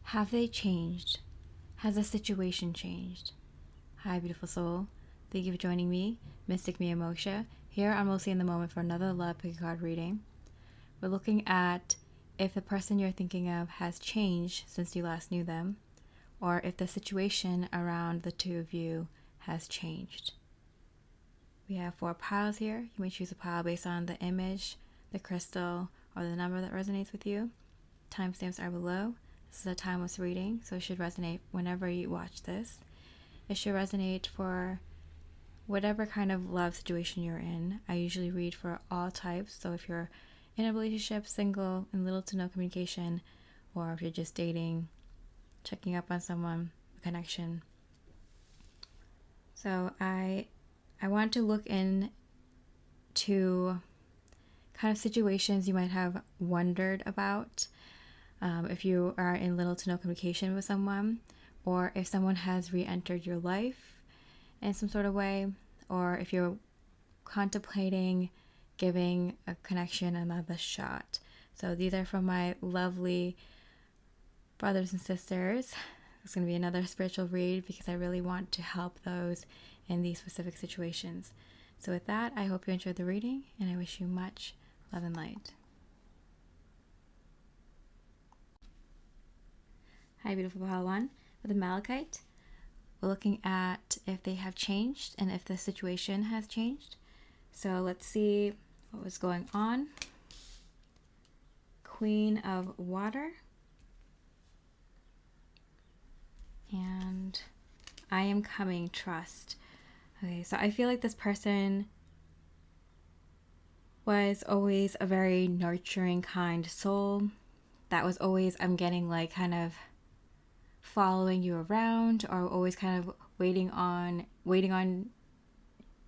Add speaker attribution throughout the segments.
Speaker 1: Have they changed? Has the situation changed? Hi, beautiful soul. Thank you for joining me, Mystic Mia Moksha, here on Mostly in the Moment for another love pick a card reading. We're looking at if the person you're thinking of has changed since you last knew them, or if the situation around the two of you has changed. We have 4 piles here. You may choose a pile based on the image, the crystal, or the number that resonates with you. Timestamps are below. This is a timeless reading, so it should resonate whenever you watch this. It should resonate for whatever kind of love situation you're in. I usually read for all types, so if you're in a relationship, single, in little to no communication, or if you're just dating, checking up on someone, a connection. So I want to look into kind of situations you might have wondered about, if you are in little to no communication with someone, or if someone has re-entered your life in some sort of way, or if you're contemplating giving a connection another shot. So these are from my lovely brothers and sisters. It's going to be another spiritual read because I really want to help those in these specific situations. So with that, I hope you enjoyed the reading, and I wish you much love and light. Hi, beautiful pile 1 with the Malachite. We're looking at if they have changed and if the situation has changed. So let's see what was going on. Queen of Water. And I am coming, trust. Okay, so I feel like this person was always a very nurturing, kind soul. That was always, I'm getting like kind of following you around, or always kind of waiting on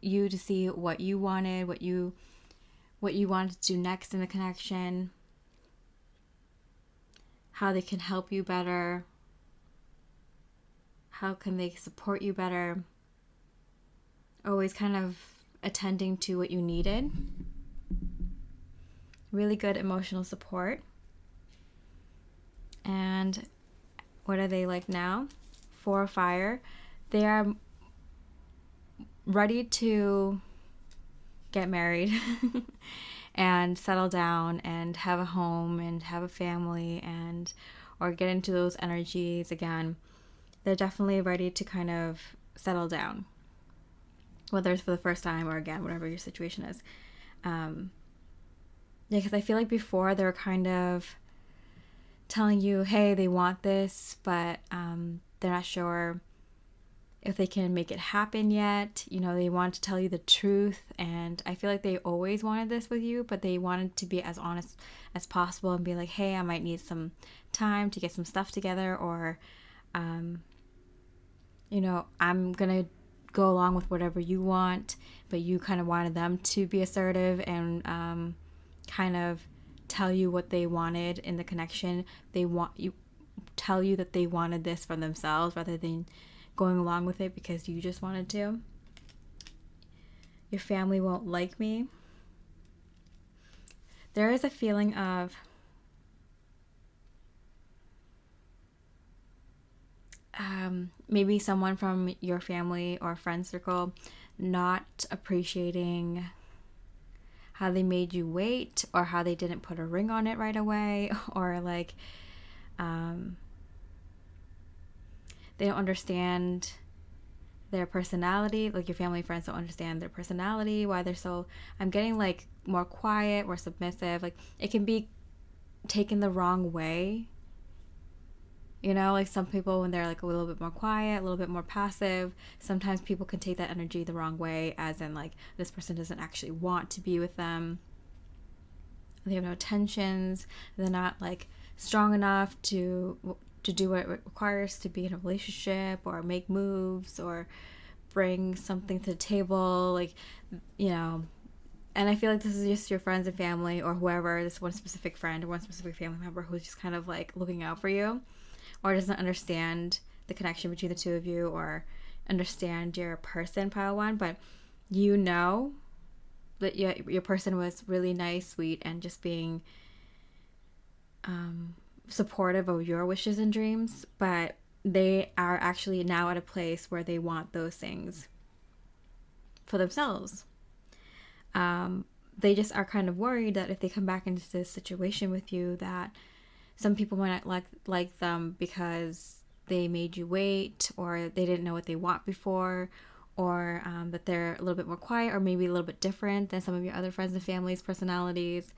Speaker 1: you to see what you wanted, what you wanted to do next in the connection, how they can help you better, how can they support you better, always kind of attending to what you needed. Really good emotional support. And what are they like now? 4 fire. They are ready to get married and settle down and have a home and have a family, and or get into those energies again. They're definitely ready to kind of settle down, whether it's for the first time or again, whatever your situation is. Yeah, because I feel like before they were kind of telling you, hey, they want this, but they're not sure if they can make it happen yet. You know, they want to tell you the truth, and I feel like they always wanted this with you, but they wanted to be as honest as possible and be like, hey, I might need some time to get some stuff together, or you know, I'm gonna go along with whatever you want, but you kind of wanted them to be assertive and kind of tell you what they wanted in the connection. They want you tell you that they wanted this for themselves rather than going along with it because you just wanted to. Your family won't like me. There is a feeling of maybe someone from your family or friend circle not appreciating how they made you wait, or how they didn't put a ring on it right away, or like they don't understand their personality. Like your family friends don't understand their personality, why they're so, I'm getting like more quiet, more submissive. Like it can be taken the wrong way. You know, like some people, when they're like a little bit more quiet, a little bit more passive, sometimes people can take that energy the wrong way, as in like this person doesn't actually want to be with them. They have no intentions. They're not like strong enough to do what it requires to be in a relationship, or make moves, or bring something to the table. Like, you know, and I feel like this is just your friends and family, or whoever, this one specific friend or one specific family member who's just kind of like looking out for you, or doesn't understand the connection between the two of you, or understand your person, pile 1, but you know that your person was really nice, sweet, and just being supportive of your wishes and dreams, but they are actually now at a place where they want those things for themselves. They just are kind of worried that if they come back into this situation with you, that some people might not like them because they made you wait, or they didn't know what they want before, or that they're a little bit more quiet, or maybe a little bit different than some of your other friends and family's personalities.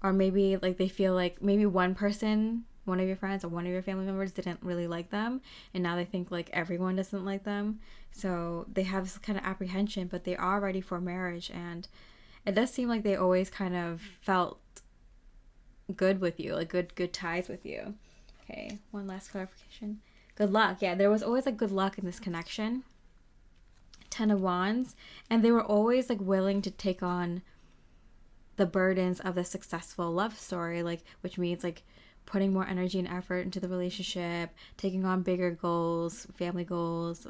Speaker 1: Or maybe like they feel like maybe one of your friends or one of your family members didn't really like them, and now they think like everyone doesn't like them. So they have this kind of apprehension, but they are ready for marriage, and it does seem like they always kind of felt good with you, like good ties with you. Okay, one last clarification. Good luck. Yeah, there was always like good luck in this connection. 10 of Wands, and they were always like willing to take on the burdens of the successful love story, like, which means like putting more energy and effort into the relationship, taking on bigger goals, family goals,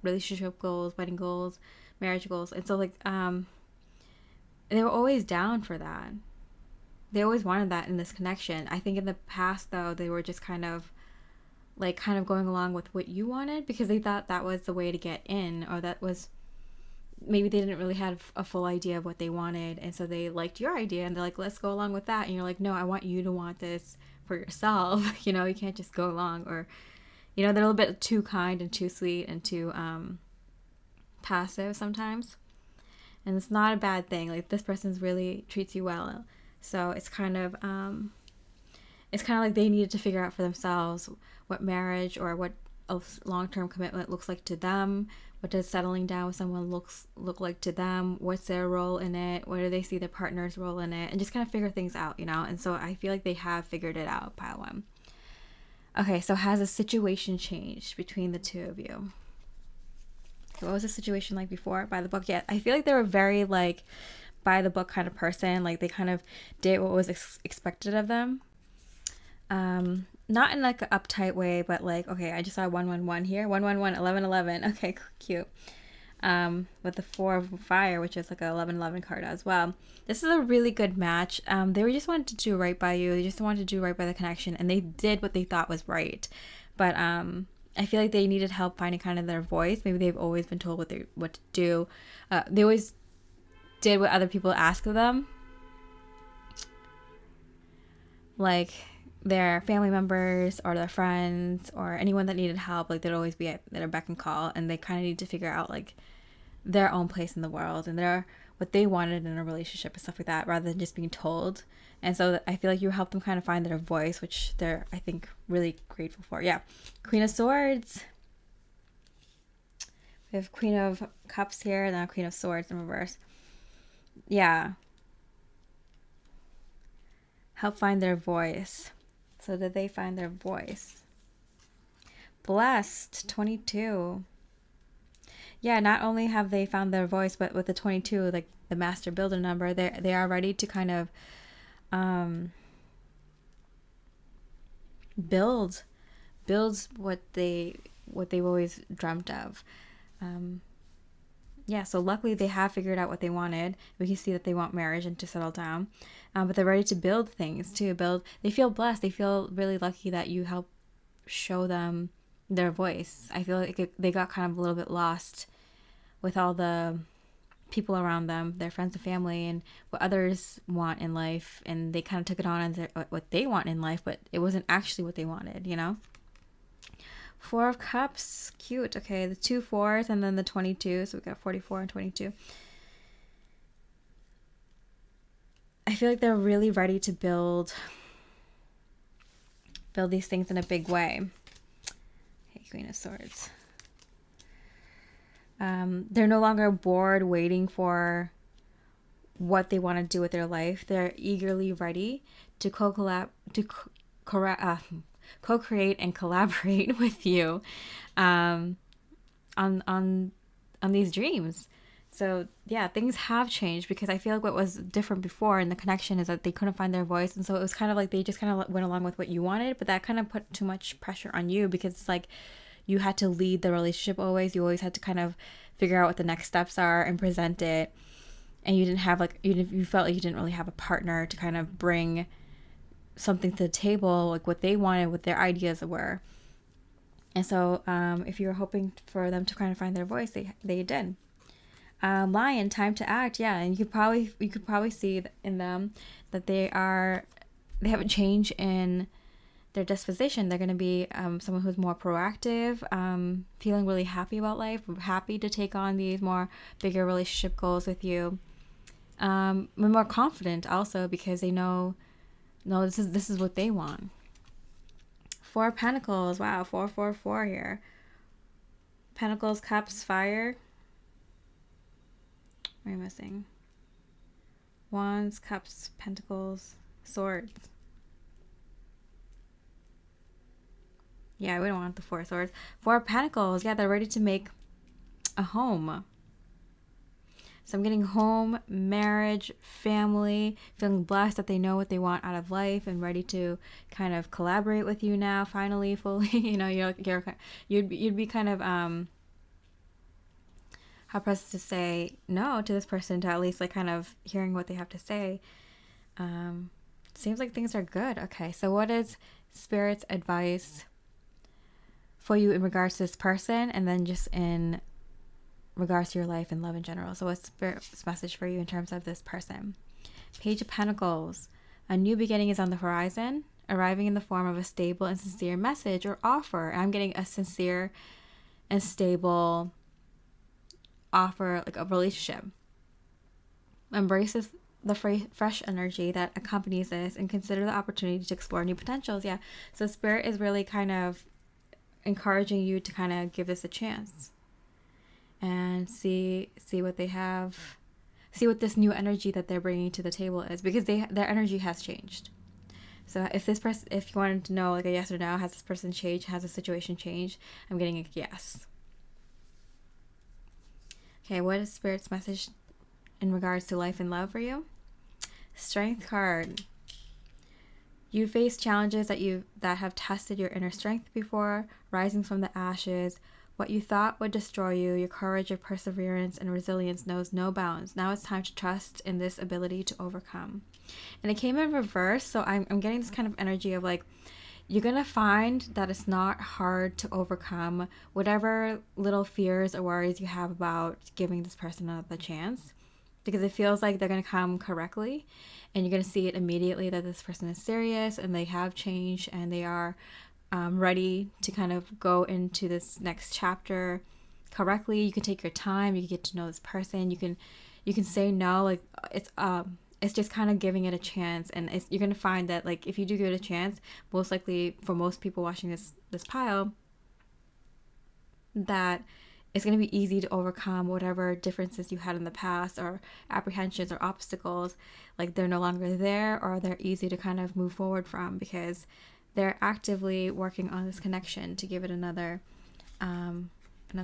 Speaker 1: relationship goals, wedding goals, marriage goals. And so like they were always down for that. They always wanted that in this connection. I think in the past though, they were just kind of going along with what you wanted because they thought that was the way to get in, or that was, maybe they didn't really have a full idea of what they wanted, and so they liked your idea and they're like, let's go along with that. And you're like, no, I want you to want this for yourself. You can't just go along. Or they're a little bit too kind and too sweet and too passive sometimes, and it's not a bad thing. Like, this person's really treats you well, so it's kind of like they needed to figure out for themselves what marriage or what a long-term commitment looks like to them. What does settling down with someone look like to them? What's their role in it? Where do they see their partner's role in it? And just kind of figure things out, And so I feel like they have figured it out, pile one. Okay, so has a situation changed between the two of you? Okay, what was the situation like before? By the book? Yeah, I feel like they were very like by the book kind of person. Like they kind of did what was expected of them. Not in like an uptight way, but like, okay, I just saw 111 here, 111, 1111. Okay, cute. With the 4 of Fire, which is like a 1111 card as well. This is a really good match. They were just wanted to do right by you. They just wanted to do right by the connection, and they did what they thought was right. But I feel like they needed help finding kind of their voice. Maybe they've always been told what to do. They always did what other people asked of them. Like their family members or their friends or anyone that needed help, like they'd always be at their beck and call, and they kind of need to figure out like their own place in the world and what they wanted in a relationship and stuff like that, rather than just being told. And so I feel like you help them kind of find their voice, which they're, I think, really grateful for. Yeah. Queen of Swords. We have Queen of Cups here, and then Queen of Swords in reverse. Yeah. Help find their voice. So did they find their voice? Blessed, 22. Yeah, not only have they found their voice, but with the 22, like the master builder number, they are ready to kind of build what they've always dreamt of. Yeah, so luckily they have figured out what they wanted. We can see that they want marriage and to settle down. But they're ready to build things, they feel blessed. They feel really lucky that you help show them their voice. I feel like they got kind of a little bit lost with all the people around them, their friends and family, and what others want in life. And they kind of took it on as what they want in life, but it wasn't actually what they wanted, 4 of Cups, cute. Okay, the 2 4s and then the 22, so we got 44 and 22. I feel like they're really ready to build these things in a big way. Okay, Queen of Swords. They're no longer bored waiting for what they want to do with their life. They're eagerly ready to co-create and collaborate with you on these dreams. So yeah, things have changed, because I feel like what was different before in the connection is that they couldn't find their voice, and so it was kind of like they just kind of went along with what you wanted, but that kind of put too much pressure on you, because it's like you had to lead the relationship always. You always had to kind of figure out what the next steps are and present it. and you didn't have like, you felt like you didn't really have a partner to kind of bring something to the table, like what they wanted, what their ideas were. And so if you were hoping for them to kind of find their voice, they did. Lion, time to act. Yeah, and you could probably see in them that they have a change in their disposition. They're going to be someone who's more proactive, feeling really happy about life, happy to take on these more bigger relationship goals with you. More confident also, because they know, no, this is what they want. 4 of Pentacles. Wow, 444 here. Pentacles, Cups, Fire. What am I missing? Wands, Cups, Pentacles, Swords. Yeah, we don't want the 4 of Swords. 4 of Pentacles. Yeah, they're ready to make a home. So I'm getting home, marriage, family, feeling blessed that they know what they want out of life and ready to kind of collaborate with you now, finally, fully. You know, you'd be kind of hard pressed to say no to this person, to at least like kind of hearing what they have to say. Seems like things are good. Okay, so what is Spirit's advice for you in regards to this person, and then just in regards to your life and love in general? So what's Spirit's message for you in terms of this person? Page of Pentacles. A new beginning is on the horizon, arriving in the form of a stable and sincere message or offer. And I'm getting a sincere and stable offer, like a relationship. Embraces the fresh energy that accompanies this and consider the opportunity to explore new potentials. Yeah, so Spirit is really kind of encouraging you to kind of give this a chance and see what they have, see what this new energy that they're bringing to the table is, because their energy has changed. So if you wanted to know like a yes or no, has this person changed, has the situation changed, I'm getting a yes. Okay, what is Spirit's message in regards to life and love for you? Strength card. You face challenges that have tested your inner strength before, rising from the ashes. What you thought would destroy you, your courage, your perseverance, and resilience knows no bounds. Now it's time to trust in this ability to overcome. And it came in reverse, so I'm getting this kind of energy of like, you're going to find that it's not hard to overcome whatever little fears or worries you have about giving this person another chance, because it feels like they're going to come correctly, and you're going to see it immediately that this person is serious and they have changed and they are ready to kind of go into this next chapter correctly. You can take your time, you can get to know this person, you can say no, like it's just kind of giving it a chance. And you're going to find that like if you do give it a chance, most likely for most people watching this pile, that it's going to be easy to overcome whatever differences you had in the past or apprehensions or obstacles. Like they're no longer there, or they're easy to kind of move forward from, because they're actively working on this connection to give it another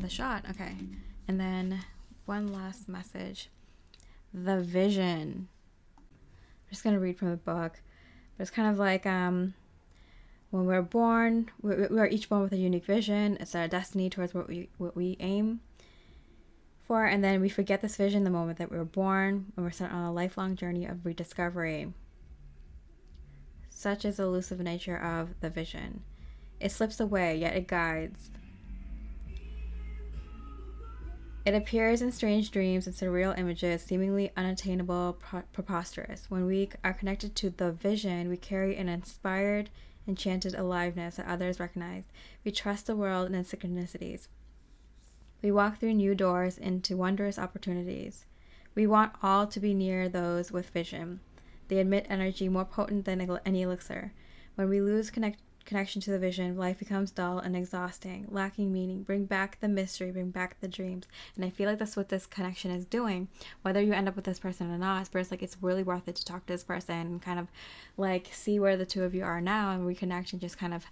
Speaker 1: shot. Okay. And then one last message. The vision. I'm just going to read from the book. But it's kind of like when we're born, we are each born with a unique vision. It's our destiny towards what we aim for. And then we forget this vision the moment that we were born, when we're sent on a lifelong journey of rediscovery. Such is the elusive nature of the vision. It slips away, yet it guides. It appears in strange dreams and surreal images, seemingly unattainable, preposterous. When we are connected to the vision, we carry an inspired, enchanted aliveness that others recognize. We trust the world and its synchronicities. We walk through new doors into wondrous opportunities. We want all to be near those with vision. They emit energy more potent than any elixir. When we lose connection to the vision, life becomes dull and exhausting, lacking meaning. Bring back the mystery, bring back the dreams. And I feel like that's what this connection is doing. Whether you end up with this person or not, Spirit's like, it's really worth it to talk to this person and kind of like see where the two of you are now and reconnect, and just kind of,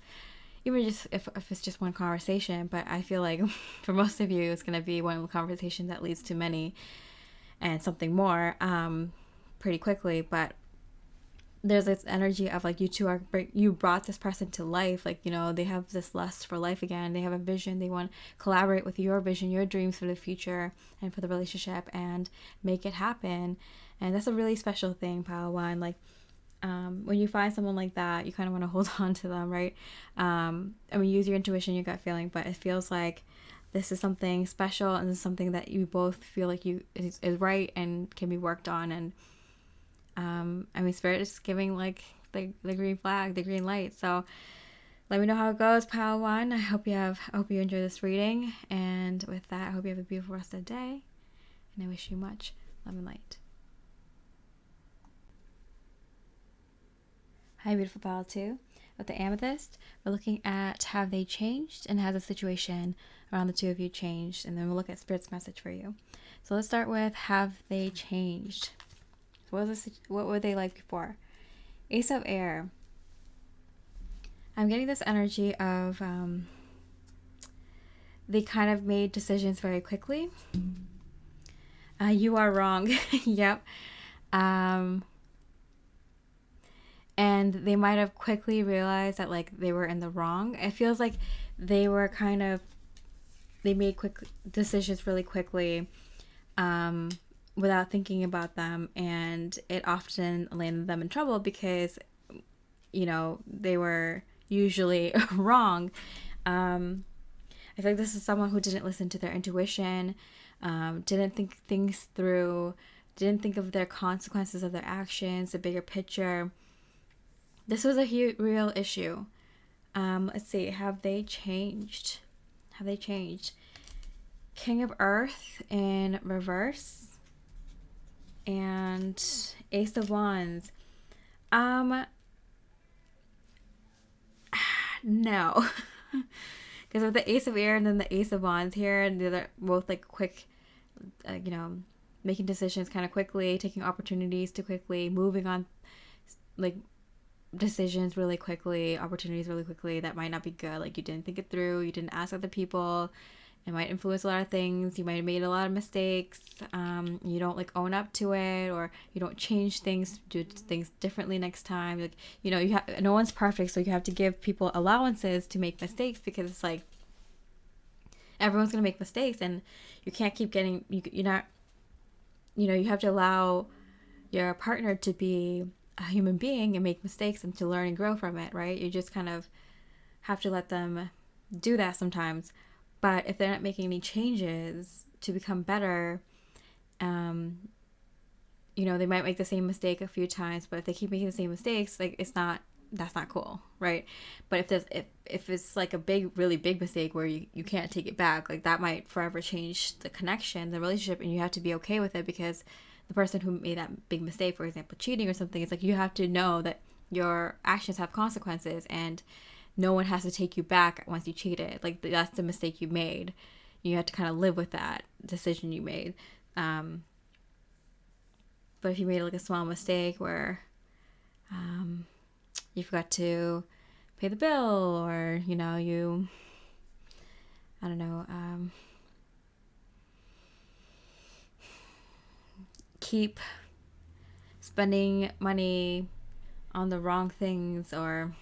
Speaker 1: even just if it's just one conversation. But I feel like for most of you, it's going to be one conversation that leads to many and something more pretty quickly. But there's this energy of like you two are, you brought this person to life, like, you know, they have this lust for life again, they have a vision, they want to collaborate with your vision, your dreams for the future and for the relationship and make it happen. And that's a really special thing, Pile One. Like, when you find someone like that, you kind of want to hold on to them, right? I mean, use your intuition, your gut feeling, but it feels like this is something special and this is something that you both feel like is right and can be worked on. And I mean, Spirit is giving like the green flag, the green light. So let me know how it goes, Pile One. I hope you enjoy this reading. And with that, I hope you have a beautiful rest of the day. And I wish you much love and light. Hi, beautiful Pile 2. With the Amethyst, we're looking at have they changed and has the situation around the two of you changed? And then we'll look at Spirit's message for you. So let's start with have they changed? What were they like before? Ace of Air. I'm getting this energy of they kind of made decisions very quickly. You are wrong. Yep. And they might have quickly realized that like they were in the wrong. It feels like they made quick decisions really quickly. Without thinking about them, and it often landed them in trouble because, you know, they were usually wrong. I feel like this is someone who didn't listen to their intuition, didn't think things through, didn't think of their consequences of their actions, the bigger picture. This was a real issue. Let's see, have they changed? Have they changed? King of Earth in reverse. And Ace of Wands. No. Because with the Ace of Air and then the Ace of Wands here, and they're both like quick, you know, making decisions kind of quickly, taking opportunities too quickly, moving on, like, decisions really quickly, opportunities really quickly that might not be good. Like, you didn't think it through, you didn't ask other people. It might influence a lot of things. You might have made a lot of mistakes. You don't like own up to it, or you don't change things, do things differently next time. Like, you know, no one's perfect, so you have to give people allowances to make mistakes, because it's like everyone's gonna make mistakes, and you can't keep getting. You're not. You know, you have to allow your partner to be a human being and make mistakes and to learn and grow from it, right? You just kind of have to let them do that sometimes. But if they're not making any changes to become better, you know, they might make the same mistake a few times, but if they keep making the same mistakes, like, that's not cool, right? But if it's like a really big mistake where you can't take it back, like, that might forever change the connection, the relationship, and you have to be okay with it, because the person who made that big mistake, for example, cheating or something, it's like you have to know that your actions have consequences, and no one has to take you back once you cheated. Like, that's the mistake you made. You have to kind of live with that decision you made. But if you made like a small mistake where you forgot to pay the bill, or, you know, I don't know, keep spending money on the wrong things, or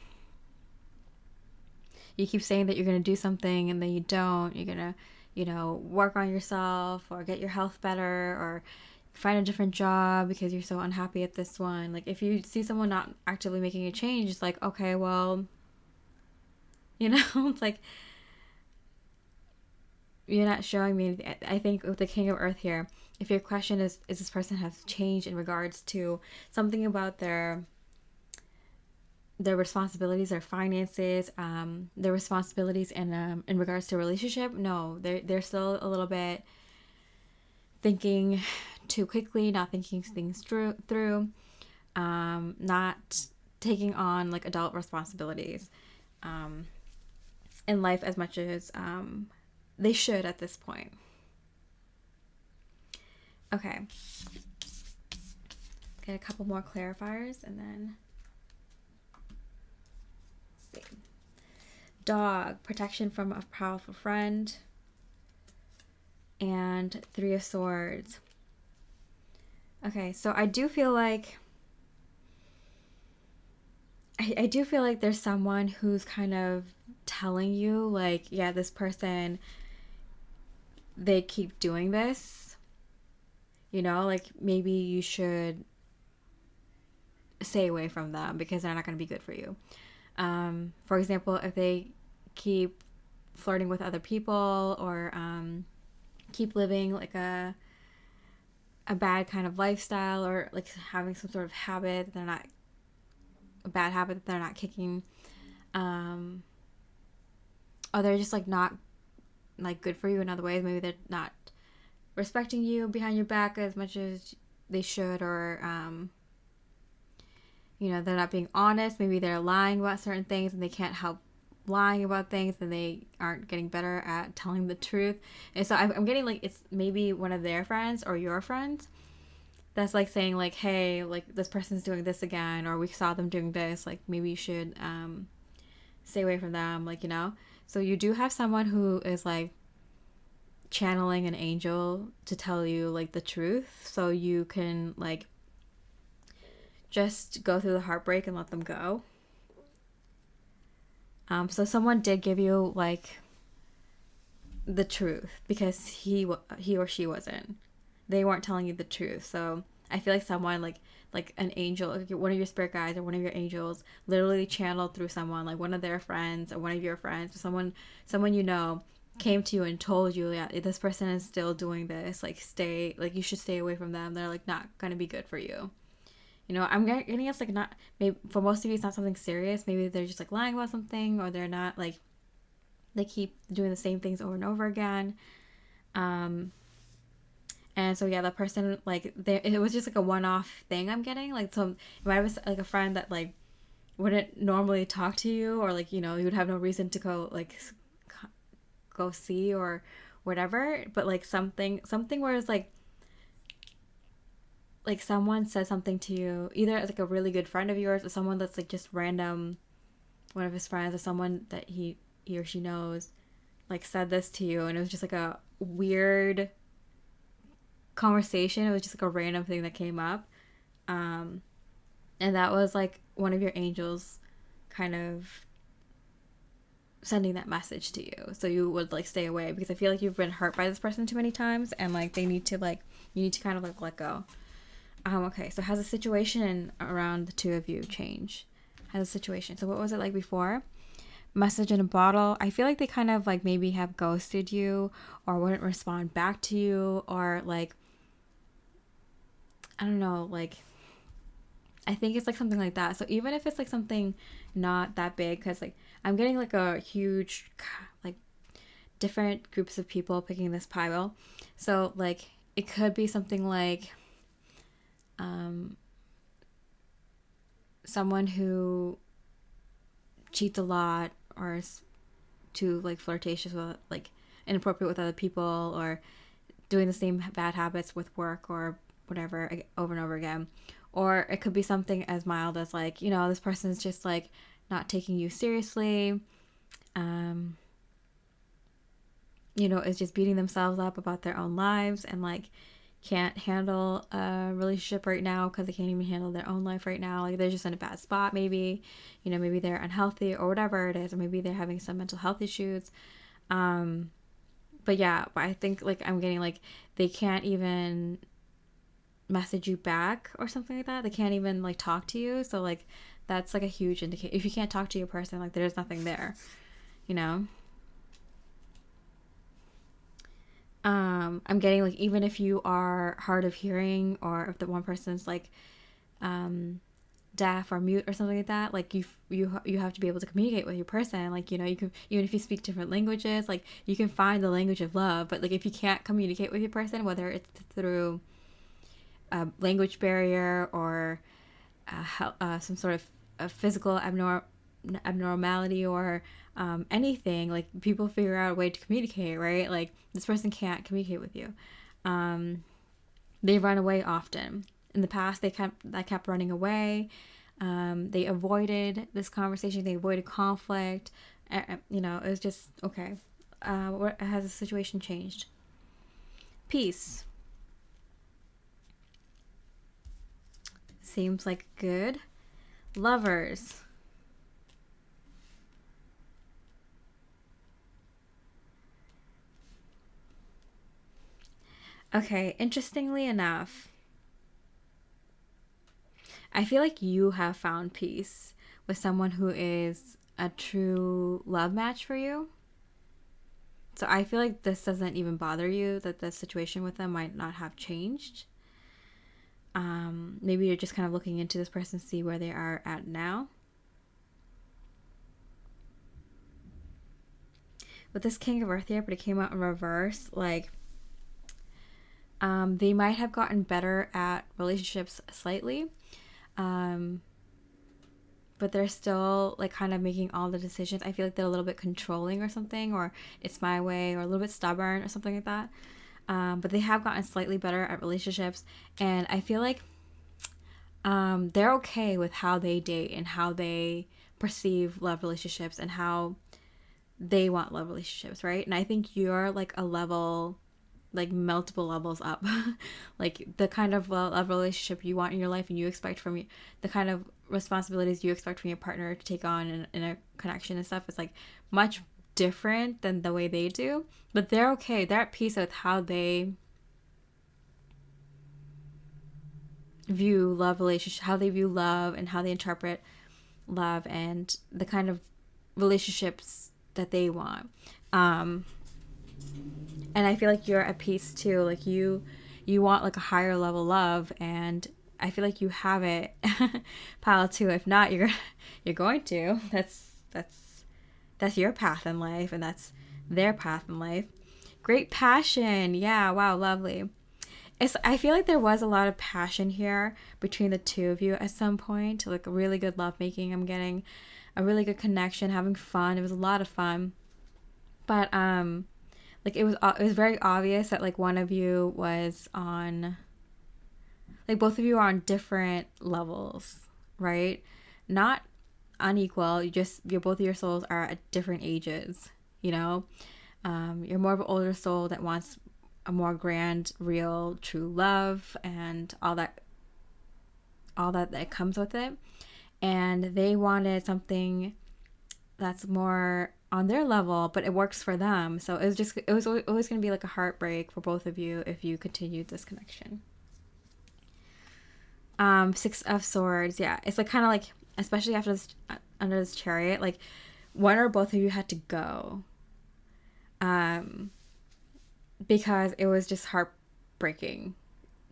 Speaker 1: you keep saying that you're going to do something and then you don't, you're going to, you know, work on yourself or get your health better or find a different job because you're so unhappy at this one. Like, if you see someone not actively making a change, it's like, okay, well, you know, it's like, you're not showing me anything. I think with the King of Earth here, if your question is this person has changed in regards to something about their responsibilities, their finances, their responsibilities in regards to a relationship, no, they're still a little bit thinking too quickly, not thinking things through, not taking on like adult responsibilities in life as much as they should at this point. Okay, get a couple more clarifiers and then see. Dog, protection from a powerful friend, and Three of Swords. Okay, so I do feel like I do feel like there's someone who's kind of telling you, like, yeah, this person, they keep doing this, like maybe you should stay away from them because they're not going to be good for you. For example, if they keep flirting with other people, or keep living like a bad kind of lifestyle, or like having some sort of habit that they're not, a bad habit that they're not kicking, or they're just like not like good for you in other ways. Maybe they're not respecting you behind your back as much as they should, or they're not being honest. Maybe they're lying about certain things and they can't help lying about things, and they aren't getting better at telling the truth. And so I'm getting like it's maybe one of their friends or your friends that's like saying like, hey, like this person's doing this again, or we saw them doing this, like maybe you should stay away from them, so you do have someone who is like channeling an angel to tell you like the truth, so you can like just go through the heartbreak and let them go. So someone did give you like the truth, because he or she wasn't. They weren't telling you the truth. So I feel like someone like an angel, like one of your spirit guides or one of your angels, literally channeled through someone, like one of their friends or one of your friends, or someone came to you and told you, yeah, this person is still doing this. Like you should stay away from them. They're like not gonna be good for you. I'm getting it's like not, maybe for most of you it's not something serious. Maybe they're just like lying about something, or they're not like, they keep doing the same things over and over again. And so yeah, the person like it was just like a one-off thing I'm getting. Like, so if I was like a friend that like wouldn't normally talk to you, or like you would have no reason to go see or whatever, but like something where it's like someone says something to you, either as like a really good friend of yours, or someone that's like just random, one of his friends, or someone that he or she knows, like said this to you, and it was just like a weird conversation. It was just like a random thing that came up, and that was like one of your angels kind of sending that message to you, so you would like stay away, because I feel like you've been hurt by this person too many times, and like you need to kind of like let go. Okay, so has the situation around the two of you changed? Has the situation, so what was it like before? Message in a bottle. I feel like they kind of like maybe have ghosted you, or wouldn't respond back to you, or like, I don't know, like I think it's like something like that. So even if it's like something not that big, because like I'm getting like a huge, like different groups of people picking this pile. So like it could be something like someone who cheats a lot, or is too like flirtatious with, like inappropriate with other people, or doing the same bad habits with work or whatever over and over again. Or it could be something as mild as like, this person's just like not taking you seriously, is just beating themselves up about their own lives, and like can't handle a relationship right now because they can't even handle their own life right now. Like they're just in a bad spot, maybe, maybe they're unhealthy or whatever it is, or maybe they're having some mental health issues. But yeah, but I think like I'm getting like they can't even message you back or something like that. They can't even like talk to you. So like that's like a huge indicator. If you can't talk to your person, like there's nothing there, I'm getting like even if you are hard of hearing, or if the one person's like deaf or mute or something like that, like you have to be able to communicate with your person. Like you can, even if you speak different languages, like you can find the language of love. But like if you can't communicate with your person, whether it's through a language barrier, or some sort of a physical abnormality, or anything, like people figure out a way to communicate, right? Like this person can't communicate with you. They run away often. In the past, they kept running away. They avoided this conversation. They avoided conflict. It was just okay. What has the situation changed? Peace. Seems like good. Lovers. Okay, interestingly enough, I feel like you have found peace with someone who is a true love match for you. So I feel like this doesn't even bother you, that the situation with them might not have changed. Maybe you're just kind of looking into this person to see where they are at now. With this King of Earth here, but it came out in reverse, like they might have gotten better at relationships slightly, but they're still like kind of making all the decisions. I feel like they're a little bit controlling or something, or it's my way, or a little bit stubborn or something like that. But they have gotten slightly better at relationships, and I feel like they're okay with how they date and how they perceive love relationships and how they want love relationships, right? And I think you're like a level, like multiple levels up. Like the kind of love relationship you want in your life and you expect from the kind of responsibilities you expect from your partner to take on in a connection and stuff is like much different than the way they do. But they're okay. They're at peace with how they view love relationship, how they view love and how they interpret love and the kind of relationships that they want. And I feel like you're at peace too. Like you want like a higher level love, and I feel like you have it, pile too. If not, you're going to. That's your path in life, and that's their path in life. Great passion. Yeah, wow, lovely. I feel like there was a lot of passion here between the two of you at some point. Like a really good lovemaking. I'm getting a really good connection, having fun. It was a lot of fun. But like it was very obvious that like one of you was on, like both of you are on different levels, right? Not unequal. You're both of your souls are at different ages, you know. You're more of an older soul that wants a more grand, real, true love and all that comes with it. And they wanted something that's more on their level, but it works for them. So it was always going to be like a heartbreak for both of you if you continued this connection. Six of Swords, yeah, it's like kind of like, especially after this, under this Chariot, like one or both of you had to go, because it was just heartbreaking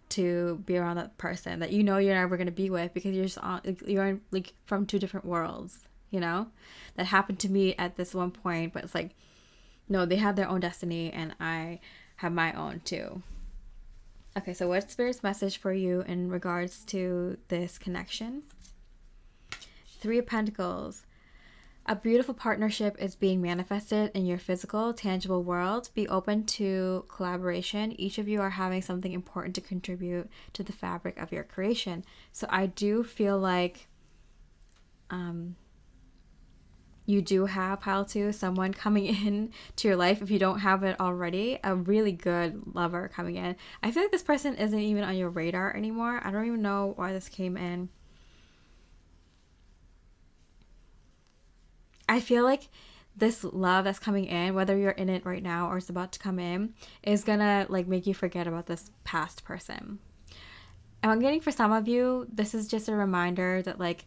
Speaker 1: to be around that person that you know you're never going to be with, because you're just on, like, you're in, like from two different worlds, you know. That happened to me at this one point, but it's like, no, they have their own destiny and I have my own too. Okay, so what's Spirit's message for you in regards to this connection? Three of Pentacles. A beautiful partnership is being manifested in your physical, tangible world. Be open to collaboration. Each of you are having something important to contribute to the fabric of your creation. So I do feel like you do have, pile two, someone coming in to your life, if you don't have it already, a really good lover coming in. I feel like this person isn't even on your radar anymore. I don't even know why this came in. I feel like this love that's coming in, whether you're in it right now or it's about to come in, is gonna like make you forget about this past person. And I'm getting, for some of you, this is just a reminder that like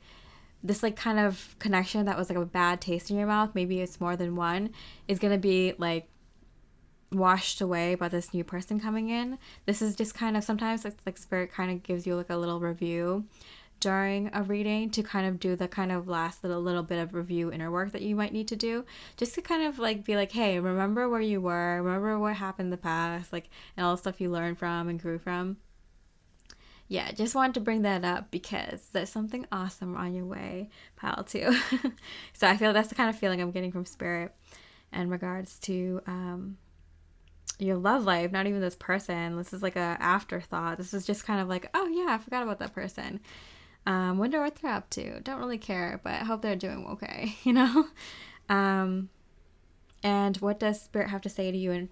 Speaker 1: this like kind of connection that was like a bad taste in your mouth, maybe it's more than one, is gonna be like washed away by this new person coming in. This is just kind of, sometimes like Spirit kind of gives you like a little review during a reading to kind of do the kind of last little bit of review inner work that you might need to do, just to kind of like be like, hey, remember where you were, remember what happened in the past, like, and all the stuff you learned from and grew from. Yeah, just wanted to bring that up because there's something awesome on your way, pal, too. So I feel that's the kind of feeling I'm getting from Spirit in regards to your love life. Not even this person. This is like a afterthought. This is just kind of like, oh yeah, I forgot about that person. Wonder what they're up to. Don't really care, but I hope they're doing okay, you know? And what does Spirit have to say to you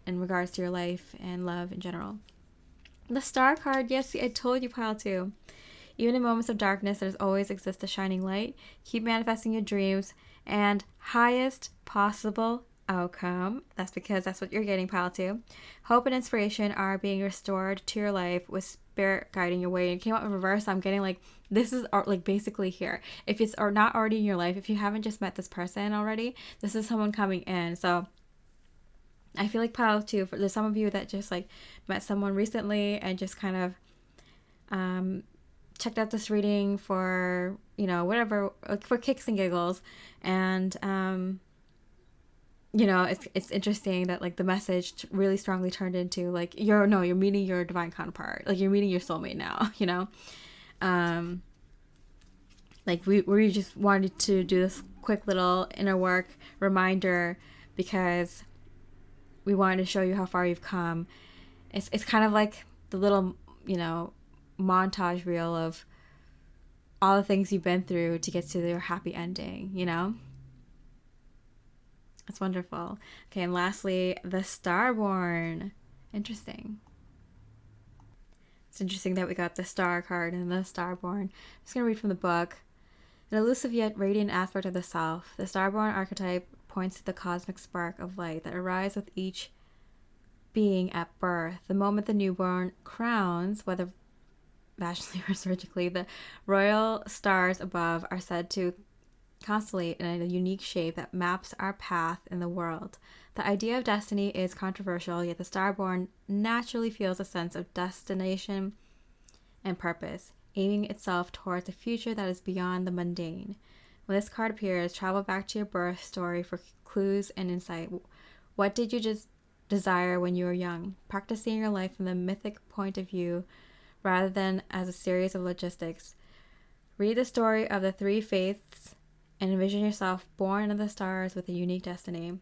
Speaker 1: in regards to your life and love in general? The Star card, yes, I told you, pile two. Even in moments of darkness, there's always exists a shining light. Keep manifesting your dreams and highest possible outcome. That's because that's what you're getting, pile two. Hope and inspiration are being restored to your life with spirit guiding your way. And it came out in reverse. I'm getting like, this is like basically here. If it's or not already in your life, if you haven't just met this person already, this is someone coming in. So I feel like pile two, there's some of you that just like met someone recently and just kind of checked out this reading for, you know, whatever, like for kicks and giggles. And you know, it's interesting that like the message really strongly turned into like you're meeting your divine counterpart, like you're meeting your soulmate now, you know. Like we just wanted to do this quick little inner work reminder because we wanted to show you how far you've come. It's kind of like the little, you know, montage reel of all the things you've been through to get to your happy ending, you know. It's wonderful. Okay, and lastly, the Starborn. Interesting. It's interesting that we got the Star card and the Starborn. I'm just going to read from the book. An elusive yet radiant aspect of the self, the Starborn archetype points to the cosmic spark of light that arises with each being at birth. The moment the newborn crowns, whether vaginally or surgically, the royal stars above are said to constellate in a unique shape that maps our path in the world. The idea of destiny is controversial, yet the Starborn naturally feels a sense of destination and purpose, aiming itself towards a future that is beyond the mundane. When this card appears, travel back to your birth story for clues and insight. What did you just desire when you were young? Practice seeing your life from the mythic point of view rather than as a series of logistics. Read the story of the three faiths and envision yourself born in the stars with a unique destiny.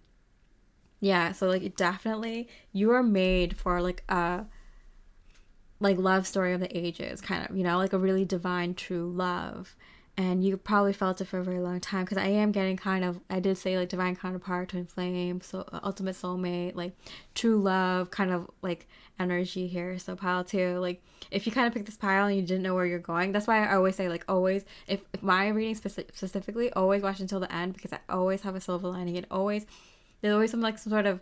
Speaker 1: Yeah, so like definitely you are made for like a like love story of the ages, kind of, you know, like a really divine true love. And you probably felt it for a very long time because I am getting kind of, I did say like divine counterpart, twin flame, so ultimate soulmate, like true love kind of like energy here. So pile two, like if you kind of pick this pile and you didn't know where you're going, that's why I always say like always, if my reading specifically, always watch until the end because I always have a silver lining. There's always some like some sort of,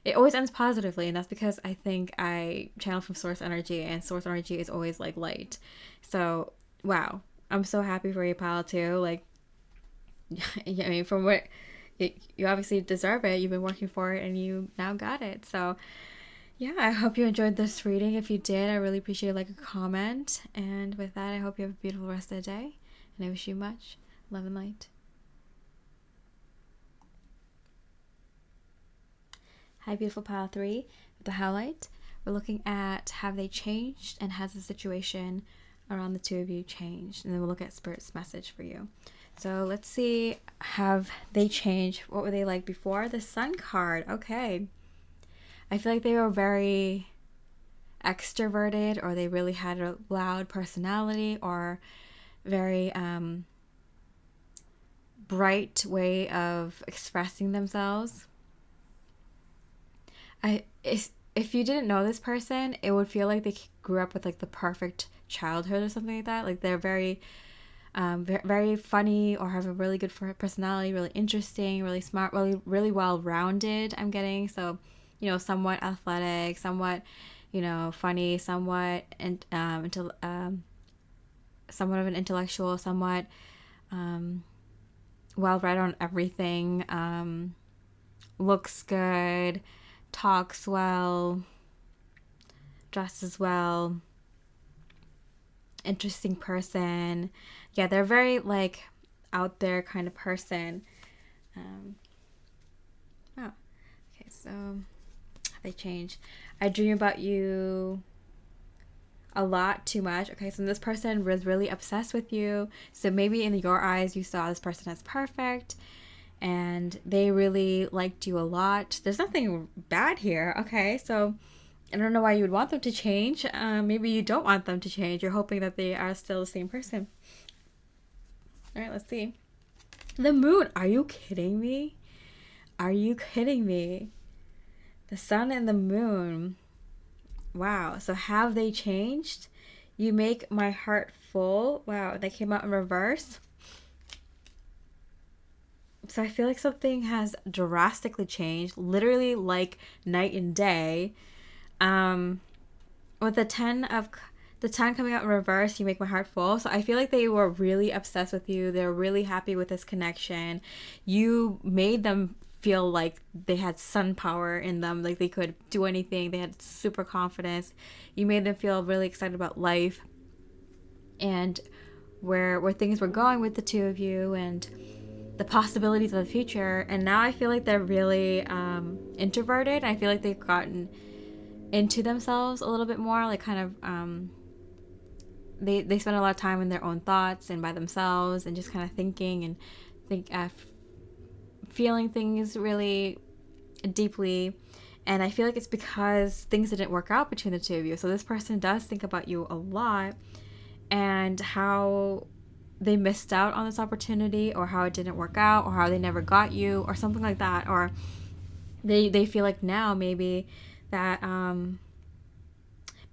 Speaker 1: it always ends positively, and that's because I think I channel from source energy, and source energy is always like light. So wow, I'm so happy for you, pile too. Like, I mean, from what you obviously deserve it. You've been working for it, and you now got it. So yeah, I hope you enjoyed this reading. If you did, I really appreciate like a comment. And with that, I hope you have a beautiful rest of the day, and I wish you much love and light. Hi, beautiful pile 3 with the Howlite. We're looking at have they changed and has the situation around the two of you changed? And then we'll look at Spirit's message for you. So let's see, have they changed? What were they like before? The Sun card. Okay. I feel like they were very extroverted, or they really had a loud personality, or very bright way of expressing themselves. If you didn't know this person, it would feel like they grew up with like the perfect childhood or something like that. Like they're very very funny, or have a really good personality, really interesting, really smart, really well-rounded, I'm getting. So, you know, somewhat athletic, somewhat, you know, funny, somewhat and somewhat of an intellectual, somewhat well-read on everything, looks good, talks well, dresses well, interesting person. Yeah, they're very like out there kind of person. Oh, okay, so they changed. I dream about you a lot, too much. Okay, so this person was really obsessed with you. So maybe in your eyes, you saw this person as perfect, and they really liked you a lot. There's nothing bad here. Okay, so I don't know why you would want them to change. Maybe you don't want them to change. You're hoping that they are still the same person. All right, let's see. The Moon. Are you kidding me? Are you kidding me? The Sun and the Moon. Wow. So have they changed? You make my heart full. Wow, they came out in reverse. So I feel like something has drastically changed, literally like night and day. Um, with the 10 coming out in reverse, you make my heart full. So I feel like they were really obsessed with you. They're really happy with this connection. You made them feel like they had sun power in them, like they could do anything. They had super confidence. You made them feel really excited about life and where things were going with the two of you and the possibilities of the future. And now I feel like they're really introverted. I feel like they've gotten into themselves a little bit more, like kind of they spend a lot of time in their own thoughts and by themselves and just kind of thinking and feeling things really deeply. And I feel like it's because things didn't work out between the two of you. So this person does think about you a lot and how they missed out on this opportunity, or how it didn't work out, or how they never got you, or something like that. Or they feel like now maybe that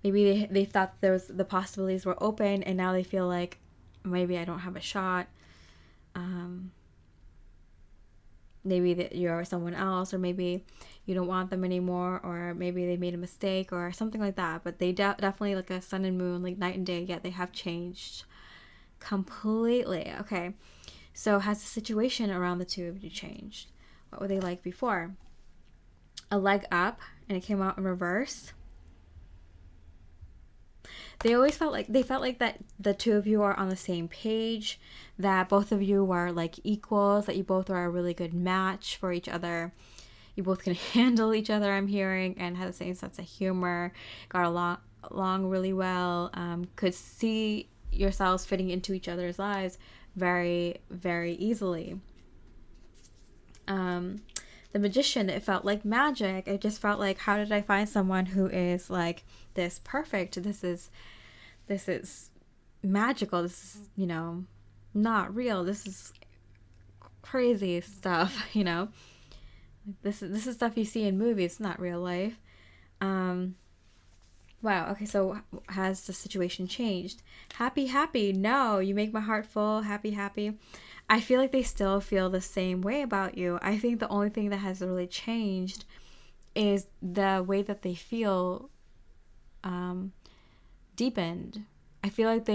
Speaker 1: maybe they thought there was the possibilities were open, and now they feel like maybe I don't have a shot. Maybe that you're someone else, or maybe you don't want them anymore, or maybe they made a mistake or something like that. But they definitely, like a sun and moon, like night and day, yet they have changed completely. Okay, so has the situation around the two of you changed? What were they like before? A leg up, and it came out in reverse. They always felt like that the two of you are on the same page, that both of you are like equals, that you both are a really good match for each other. You both can handle each other, I'm hearing, and have the same sense of humor, got along really well, could see yourselves fitting into each other's lives very, very easily. The Magician, it felt like magic. It just felt like, how did I find someone who is like this perfect? This is magical. This is, not real. This is crazy stuff, This is stuff you see in movies, it's not real life. Wow, okay, so has the situation changed? Happy, happy. No, you make my heart full. Happy, happy. I feel like they still feel the same way about you. I think the only thing that has really changed is the way that they feel deepened. I feel like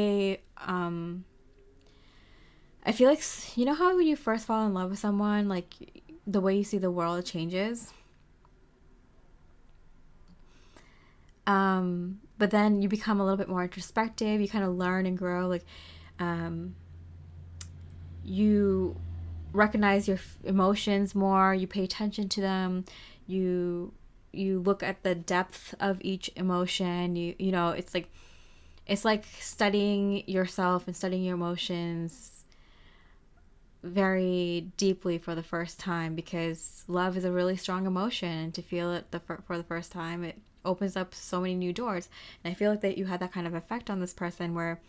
Speaker 1: I feel like, you know how when you first fall in love with someone, like the way you see the world changes? But then you become a little bit more introspective. You kind of learn and grow. Like, you recognize your emotions more. You pay attention to them. You look at the depth of each emotion. It's like studying yourself and studying your emotions very deeply for the first time, because love is a really strong emotion, and to feel it for the first time, it opens up so many new doors. And I feel like that you had that kind of effect on this person, where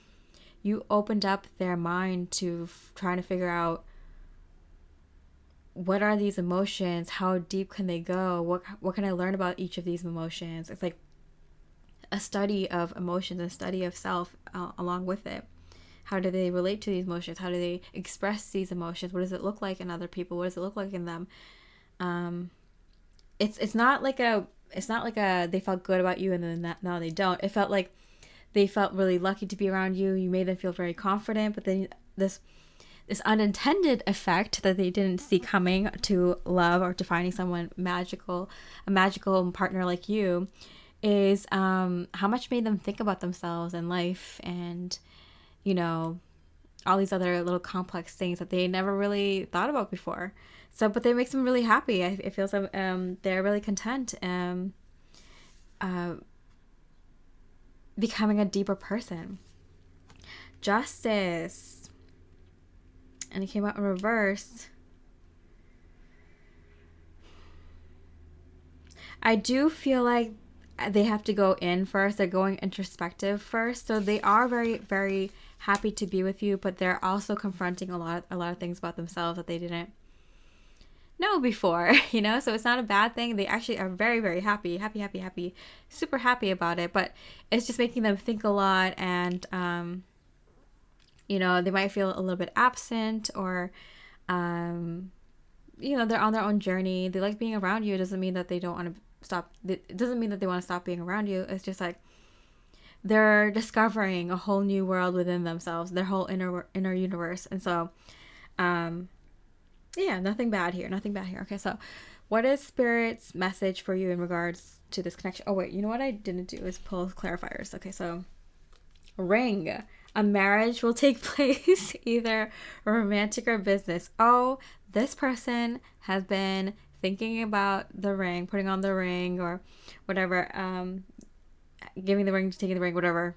Speaker 1: you opened up their mind to trying to figure out, what are these emotions, how deep can they go, what can I learn about each of these emotions. It's like a study of emotions, a study of self along with it. How do they relate to these emotions? How do they express these emotions? What does it look like in other people? What does it look like in them? It's not like a they felt good about you and then now they don't. It felt like they felt really lucky to be around you. You made them feel very confident, but then this unintended effect that they didn't see coming to love or to finding someone magical, a magical partner like you, is how much made them think about themselves and life and all these other little complex things that they never really thought about before. So, but it makes them really happy. It feels like they're really content becoming a deeper person. Justice. And it came out in reverse. I do feel like they have to go in first. They're going introspective first. So they are very, very happy to be with you, but they're also confronting a lot of things about themselves that they didn't know before, So it's not a bad thing. They actually are very, very happy, super happy about it. But it's just making them think a lot, and they might feel a little bit absent, or they're on their own journey. They like being around you. It doesn't mean that they don't want to stop. It doesn't mean that they want to stop being around you. It's just like they're discovering a whole new world within themselves, their whole inner universe. And so, yeah, nothing bad here. Nothing bad here. Okay, so what is Spirit's message for you in regards to this connection? Oh, wait, you know what I didn't do is pull clarifiers. Okay, so ring. A marriage will take place, either romantic or business. Oh, this person has been thinking about the ring, putting on the ring or whatever, giving the ring, taking the ring, whatever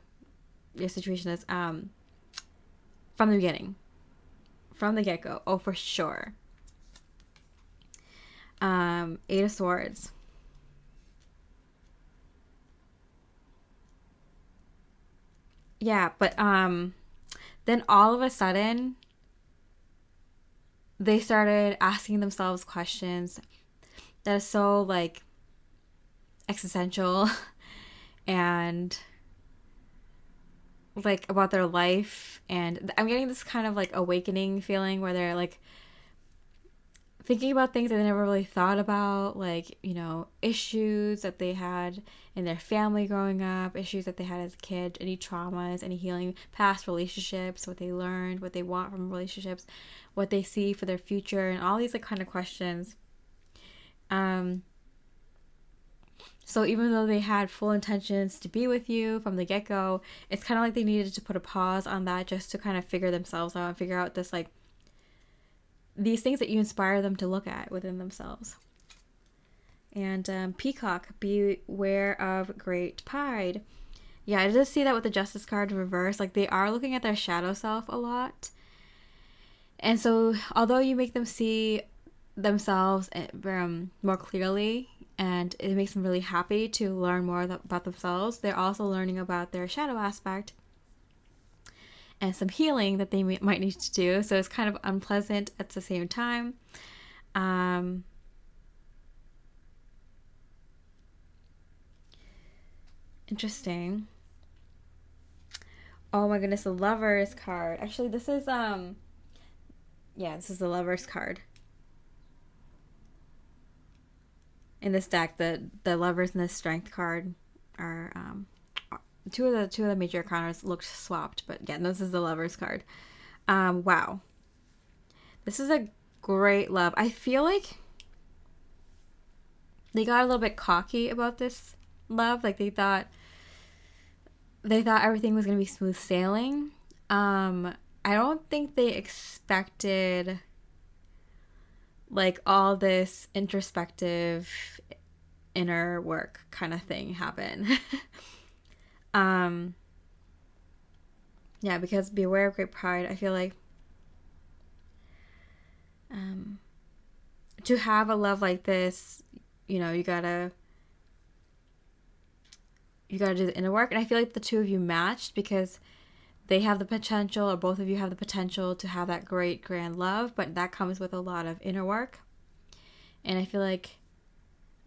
Speaker 1: your situation is, from the beginning, from the get-go. Oh, for sure. Eight of Swords. Yeah, but then all of a sudden they started asking themselves questions that are so like existential and like about their life. And I'm getting this kind of like awakening feeling where they're like thinking about things that they never really thought about, like, issues that they had in their family growing up, issues that they had as a kid, any traumas, any healing, past relationships, what they learned, what they want from relationships, what they see for their future, and all these like kind of questions. So even though they had full intentions to be with you from the get-go, it's kind of like they needed to put a pause on that just to kind of figure themselves out and figure out this like these things that you inspire them to look at within themselves. And Peacock, beware of great pride. Yeah, I just see that with the Justice card in reverse. Like, they are looking at their shadow self a lot. And so, although you make them see themselves more clearly, and it makes them really happy to learn more about themselves, they're also learning about their shadow aspect and some healing that they might need to do. So it's kind of unpleasant at the same time. Interesting. Oh my goodness, the Lovers card. Actually, this is this is the Lovers card. In this deck, the Lovers and the Strength card are two of the major counters looked swapped, but yeah, this is the Lovers card. Wow. This is a great love. I feel like they got a little bit cocky about this love. Like they thought everything was going to be smooth sailing. I don't think they expected like all this introspective inner work kind of thing happen. Yeah, because beware of great pride, I feel like to have a love like this, you gotta do the inner work. And I feel like the two of you matched because they have the potential, or both of you have the potential to have that great grand love, but that comes with a lot of inner work. And I feel like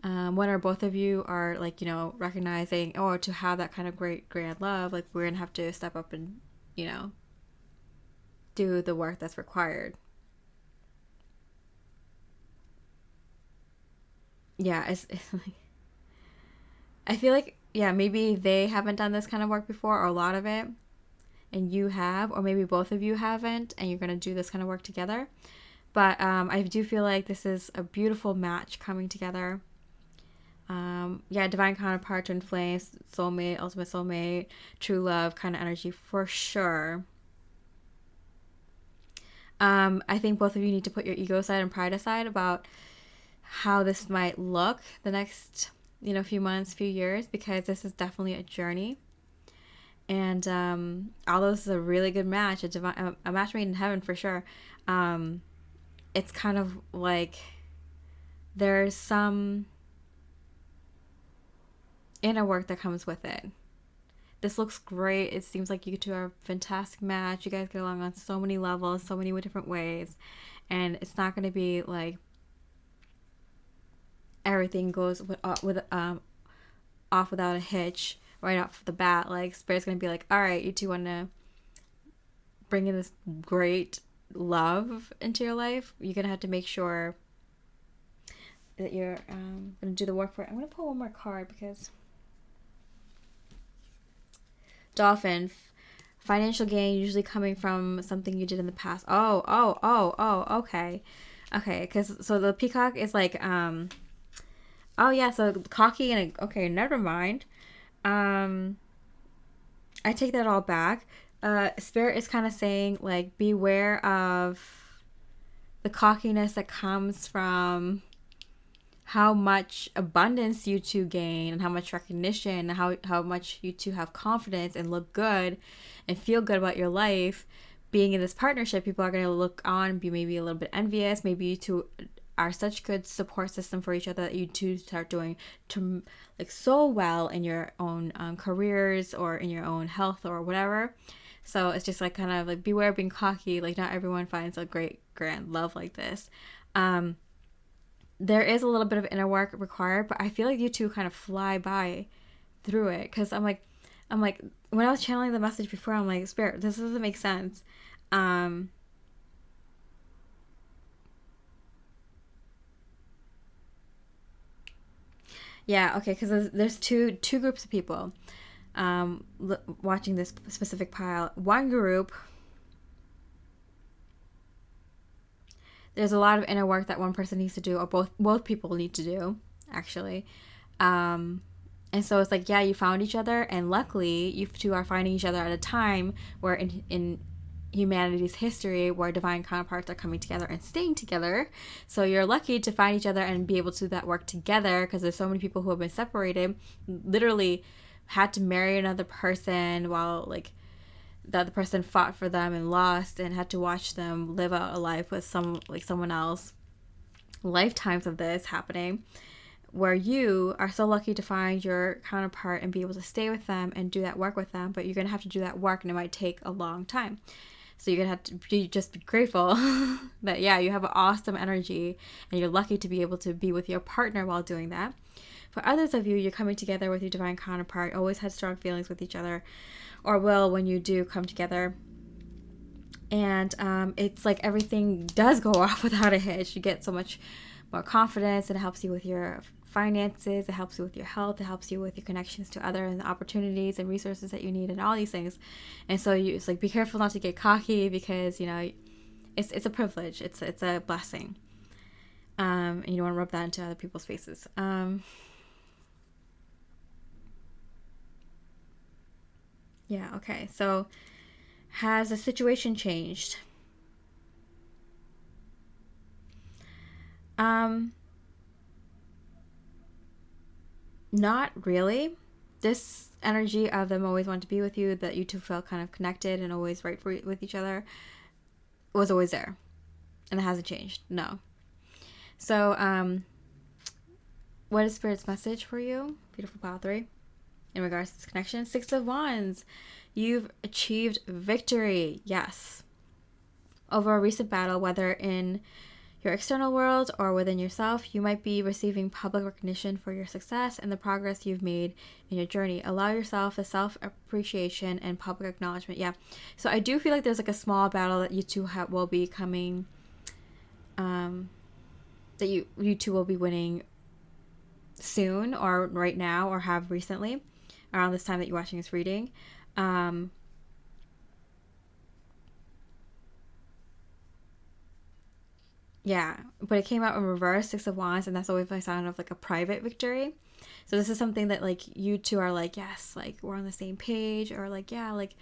Speaker 1: one or both of you are like, recognizing, to have that kind of great grand love, like we're gonna have to step up and do the work that's required. Yeah, it's like, I feel like, yeah, maybe they haven't done this kind of work before, or a lot of it, and you have, or maybe both of you haven't, and you're gonna do this kind of work together. But I do feel like this is a beautiful match coming together. Divine counterpart, twin flames, soulmate, ultimate soulmate, true love kind of energy for sure. I think both of you need to put your ego aside and pride aside about how this might look the next, few months, few years, because this is definitely a journey. And although this is a really good match, a match made in heaven for sure, it's kind of like there's some inner work that comes with it. This looks great. It seems like you two are a fantastic match. You guys get along on so many levels, so many different ways. And it's not going to be like everything goes off without a hitch right off the bat. Like, Spirit's going to be like, all right, you two want to bring in this great love into your life. You're going to have to make sure that you're gonna do the work for. I'm gonna pull one more card because Dolphin, financial gain usually coming from something you did in the past. Oh, okay. Because so the peacock is like, oh yeah, so cocky and okay, never mind. I take that all back. Spirit is kind of saying like beware of the cockiness that comes from how much abundance you two gain and how much recognition, how much you two have confidence and look good and feel good about your life. Being in this partnership, people are going to look on and be maybe a little bit envious. Maybe you two are such good support system for each other that you two start doing like so well in your own careers or in your own health or whatever. So it's just like kind of like beware of being cocky. Like not everyone finds a great grand love like this. There is a little bit of inner work required, but I feel like you two kind of fly by through it. Because I'm like, when I was channeling the message before, I'm like, Spirit, this doesn't make sense. Yeah, okay, because there's two groups of people watching this specific pile. One group, there's a lot of inner work that one person needs to do, or both people need to do, actually. And so it's like, yeah, you found each other, and luckily you two are finding each other at a time where in humanity's history where divine counterparts are coming together and staying together. So you're lucky to find each other and be able to do that work together, because there's so many people who have been separated, literally had to marry another person while like the other person fought for them and lost, and had to watch them live out a life with someone else. Lifetimes of this happening, where you are so lucky to find your counterpart and be able to stay with them and do that work with them, but you're going to have to do that work and it might take a long time. So you're going to have to just be grateful that, yeah, you have an awesome energy and you're lucky to be able to be with your partner while doing that. For others of you, you're coming together with your divine counterpart, always had strong feelings with each other, or will when you do come together. And it's like everything does go off without a hitch. You get so much more confidence. It helps you with your finances. It helps you with your health. It helps you with your connections to other and the opportunities and resources that you need and all these things. And so it's like, be careful not to get cocky, because, you know, it's a privilege. It's a blessing. And you don't want to rub that into other people's faces. Yeah, okay. So has the situation changed? Not really. This energy of them always wanting to be with you, that you two felt kind of connected and always right with each other, was always there. And it hasn't changed. No. So, what is Spirit's message for you? Beautiful pile 3. In regards to this connection, 6 of Wands. You've achieved victory. Yes. Over a recent battle, whether in your external world or within yourself, you might be receiving public recognition for your success and the progress you've made in your journey. Allow yourself the self-appreciation and public acknowledgement. Yeah. So I do feel like there's like a small battle that you two will be coming, that you two will be winning soon, or right now, or have recently, around this time that you're watching this reading. Yeah, but it came out in reverse, 6 of Wands, and that's always my sign of like a private victory. So this is something that like you two are like, yes, like we're on the same page, or like, yeah, like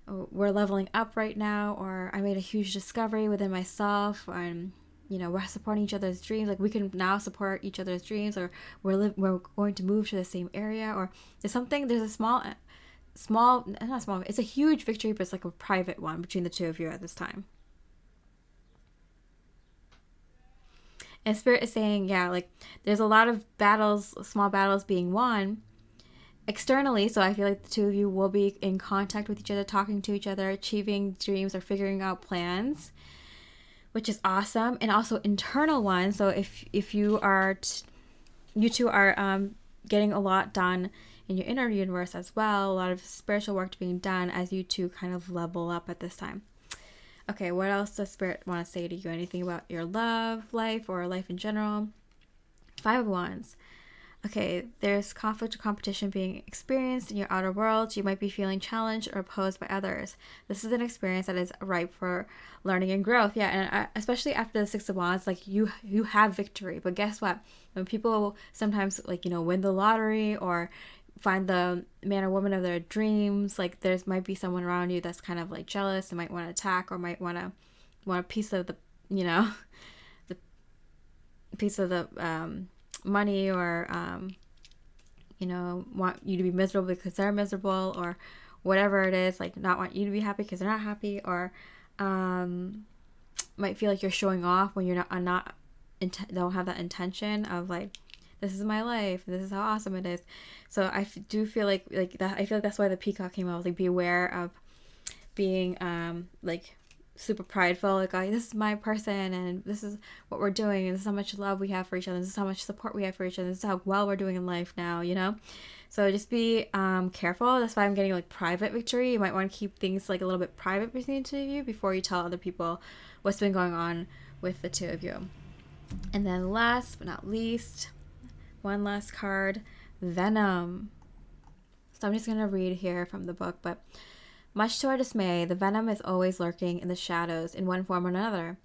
Speaker 1: we're leveling up right now, or I made a huge discovery within myself, and you know, we're supporting each other's dreams. Like we can now support each other's dreams, or we're going to move to the same area, or there's a small, not small, it's a huge victory, but it's like a private one between the two of you at this time. And Spirit is saying, yeah, like there's a lot of battles, small battles being won externally. So I feel like the two of you will be in contact with each other, talking to each other, achieving dreams or figuring out plans, which is awesome. And also internal ones. So if you are, you two are getting a lot done in your inner universe as well. A lot of spiritual work being done as you two kind of level up at this time. Okay, what else does Spirit want to say to you? Anything about your love life or life in general? Five of Wands. Okay, there's conflict or competition being experienced in your outer world. You might be feeling challenged or opposed by others. This is an experience that is ripe for learning and growth. Yeah, and especially after the Six of Wands, like you have victory. But guess what? When people sometimes like win the lottery or find the man or woman of their dreams, like there's might be someone around you that's kind of like jealous and might want to attack or might want a piece of the the piece of the money or want you to be miserable because they're miserable or whatever it is, like not want you to be happy because they're not happy, or might feel like you're showing off when you're not don't have that intention of like, this is my life, this is how awesome it is. So I do feel like that. I feel like that's why the peacock came out, like be aware of being like super prideful, like, oh, this is my person and this is what we're doing and this is how much love we have for each other, this is how much support we have for each other, this is how well we're doing in life now, so just be careful. That's why I'm getting like private victory. You might want to keep things like a little bit private between the two of you before you tell other people what's been going on with the two of you. And then last but not least, one last card, Venom. So I'm just going to read here from the book, but much to our dismay, the venom is always lurking in the shadows in one form or another.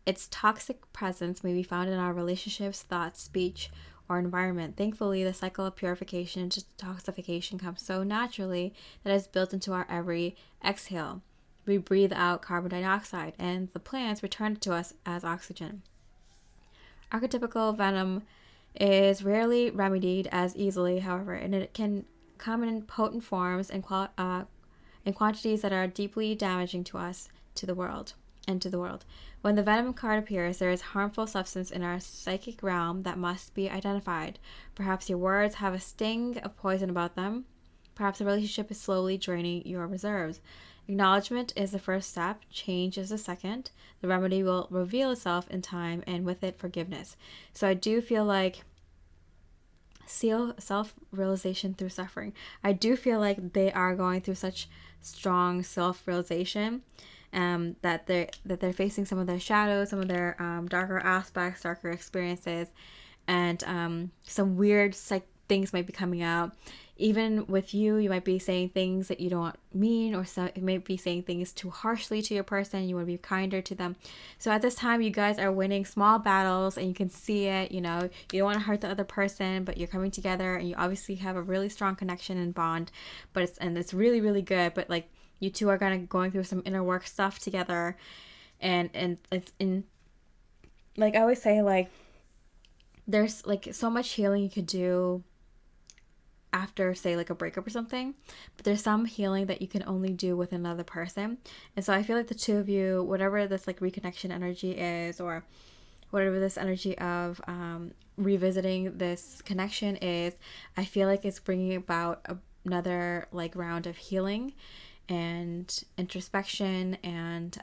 Speaker 1: Its toxic presence may be found in our relationships, thoughts, speech, or environment. Thankfully, the cycle of purification and detoxification comes so naturally that it's built into our every exhale. We breathe out carbon dioxide, and the plants return it to us as oxygen. Archetypical venom is rarely remedied as easily, however, and it can come in potent forms and quantities that are deeply damaging to us, to the world. When the venom card appears, there is harmful substance in our psychic realm that must be identified. Perhaps your words have a sting of poison about them. Perhaps the relationship is slowly draining your reserves. Acknowledgement is the first step. Change is the second. The remedy will reveal itself in time, and with it, forgiveness. So I do feel like self-realization through suffering. I do feel like they are going through such strong self-realization that they're facing some of their shadows, some of their darker aspects, darker experiences, and some weird things might be coming out. Even with you might be saying things that you don't mean, or you might be saying things too harshly to your person. You want to be kinder to them. So at this time, you guys are winning small battles, and you can see it. You don't want to hurt the other person, but you're coming together, and you obviously have a really strong connection and bond. But it's really, really good. But like, you two are going through some inner work stuff together, and it's in, like I always say, like there's like so much healing you could do after, say, like a breakup or something, but there's some healing that you can only do with another person. And so I feel like the two of you, whatever this like reconnection energy is, or whatever this energy of revisiting this connection is, I feel like it's bringing about another like round of healing and introspection, and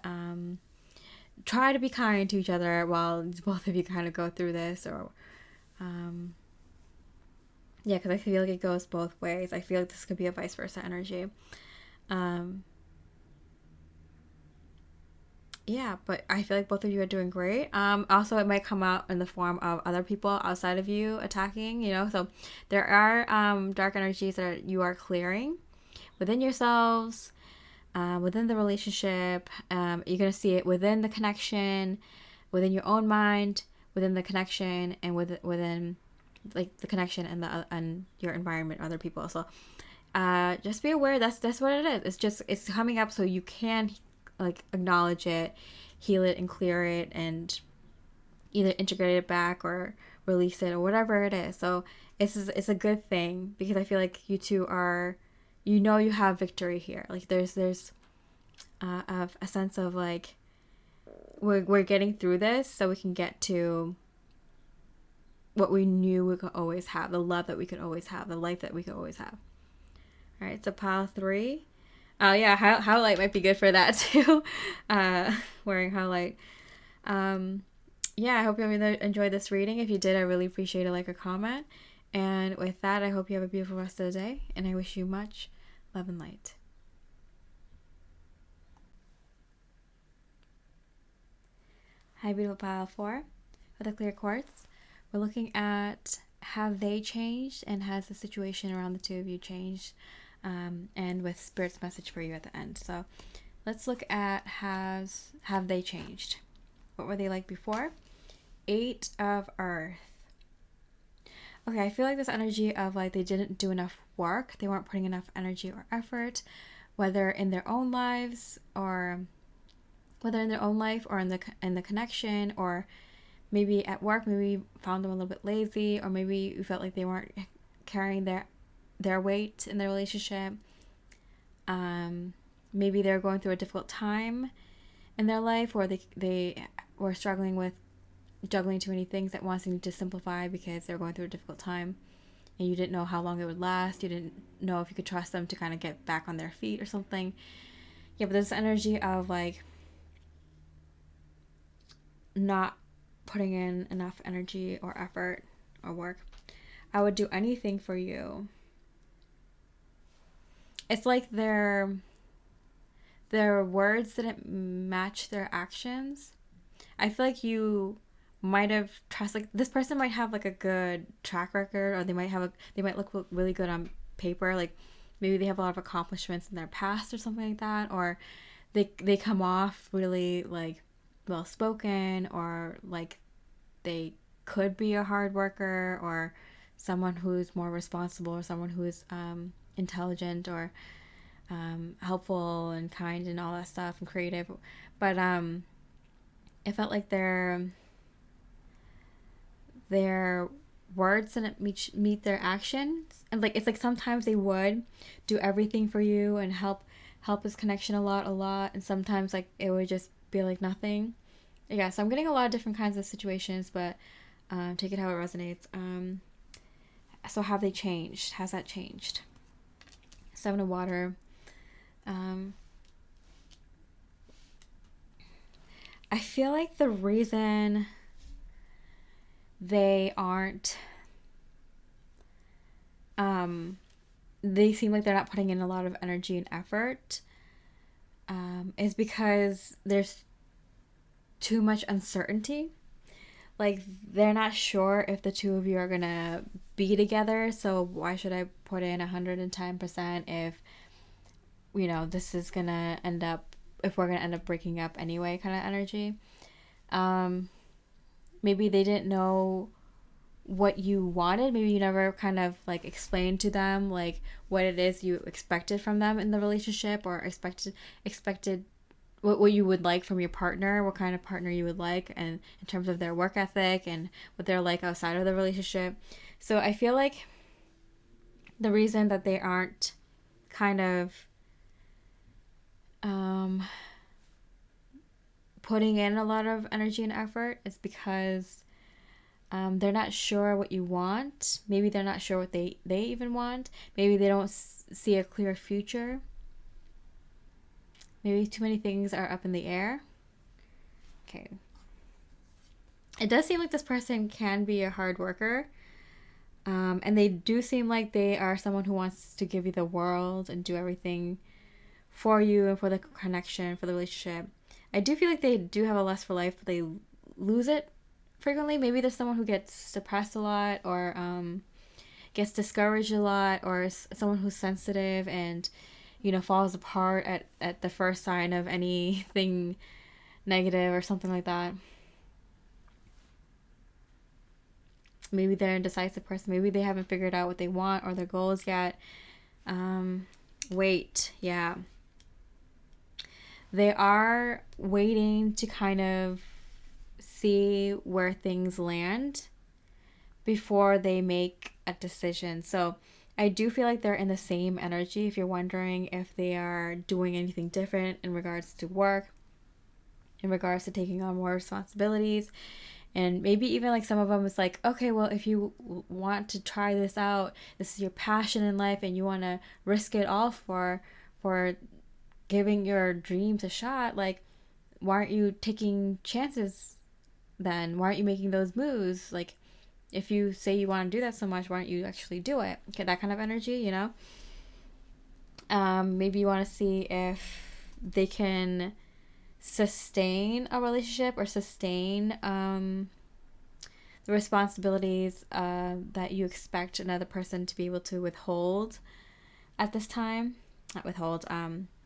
Speaker 1: try to be kind to each other while both of you kind of go through this, or yeah, because I feel like it goes both ways. I feel like this could be a vice versa energy. Yeah, but I feel like both of you are doing great. Also, it might come out in the form of other people outside of you attacking, So there are dark energies that you are clearing within yourselves, within the relationship. You're going to see it within the connection, within your own mind, within the connection, and within like the connection and your environment, other people. So just be aware that's what it is. It's coming up so you can like acknowledge it, heal it, and clear it, and either integrate it back or release it or whatever it is. So it's a good thing, because I feel like you two are, you have victory here. Like there's a sense of like we're getting through this so we can get to what we knew we could always have, the love that we could always have, the life that we could always have. All right, so pile 3. Oh yeah, Howlite might be good for that too. Wearing Howlite. Yeah, I hope you enjoyed this reading. If you did, I really appreciate a like or comment. And with that, I hope you have a beautiful rest of the day, and I wish you much love and light. Hi, beautiful pile 4 with a clear quartz. We're looking at, have they changed, and has the situation around the two of you changed, and with Spirit's message for you at the end. So let's look at, have they changed? What were they like before? 8 of Earth. Okay, I feel like this energy of like they didn't do enough work. They weren't putting enough energy or effort, whether in their own lives or in the connection, or maybe at work. Maybe you found them a little bit lazy, or maybe you felt like they weren't carrying their weight in their relationship. Maybe they're going through a difficult time in their life, or they were struggling with juggling too many things at once and need to simplify because they're going through a difficult time, and you didn't know how long it would last. You didn't know if you could trust them to kind of get back on their feet or something. Yeah, but there's energy of like not putting in enough energy or effort or work. I would do anything for you. It's like their words didn't match their actions. I feel like you might have trust, like this person might have like a good track record, or they might look really good on paper, like maybe they have a lot of accomplishments in their past or something like that, or they come off really like well spoken, or like they could be a hard worker, or someone who's more responsible, or someone who's intelligent, or helpful and kind and all that stuff, and creative. But it felt like their words didn't meet their actions, and like it's like sometimes they would do everything for you and help this connection a lot, and sometimes like it would just be like nothing. Yeah, so I'm getting a lot of different kinds of situations, but take it how it resonates. So have they changed? Has that changed? 7 of Water. I feel like the reason they aren't they seem like they're not putting in a lot of energy and effort is because there's too much uncertainty. Like they're not sure if the two of you are gonna be together, so why should I put in 110% if this is gonna end up, if we're gonna end up breaking up anyway, kind of energy. Maybe they didn't know what you wanted. Maybe you never kind of like explained to them like what it is you expected from them in the relationship, or expected what you would like from your partner, what kind of partner you would like, and in terms of their work ethic and what they're like outside of the relationship. So I feel like the reason that they aren't kind of putting in a lot of energy and effort is because they're not sure what you want. Maybe they're not sure what they even want. Maybe they don't see a clear future. Maybe too many things are up in the air. Okay. It does seem like this person can be a hard worker. And they do seem like they are someone who wants to give you the world and do everything for you and for the connection, for the relationship. I do feel like they do have a lust for life, but they lose it frequently. Maybe there's someone who gets depressed a lot, or gets discouraged a lot, or someone who's sensitive and falls apart at the first sign of anything negative or something like that. Maybe they're an indecisive person. Maybe they haven't figured out what they want or their goals yet. Wait, yeah. They are waiting to kind of see where things land before they make a decision. So I do feel like they're in the same energy. If you're wondering if they are doing anything different in regards to work, in regards to taking on more responsibilities, and maybe even like some of them is like, okay, well, if you want to try this out, this is your passion in life, and you want to risk it all for giving your dreams a shot, like, why aren't you taking chances then? Why aren't you making those moves? Like, if you say you want to do that so much, why don't you actually do it? Get that kind of energy, Maybe you want to see if they can sustain a relationship or sustain the responsibilities that you expect another person to be able to withhold at this time. Not withhold,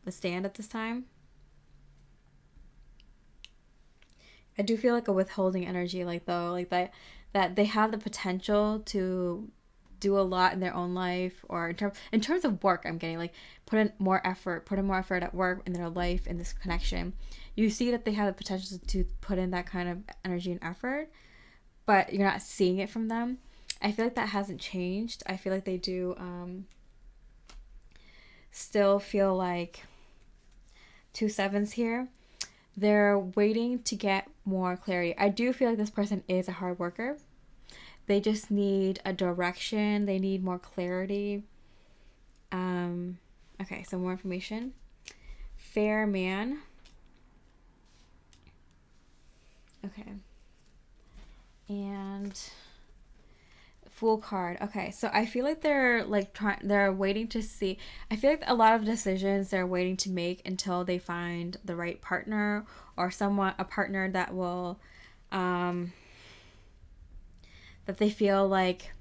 Speaker 1: withstand at this time. I do feel like a withholding energy, like though, like that they have the potential to do a lot in their own life, or in terms of work. I'm getting like put in more effort at work, in their life, in this connection. You see that they have the potential to put in that kind of energy and effort, but you're not seeing it from them. I feel like that hasn't changed. I feel like they do still feel like 2 7s here. They're waiting to get more clarity. I do feel like this person is a hard worker. They just need a direction. They need more clarity. Okay, so more information. Fair man. Okay. And Fool card. Okay, so I feel like they're like they're waiting to see. I feel like a lot of decisions they're waiting to make until they find the right partner, or a partner that will that they feel like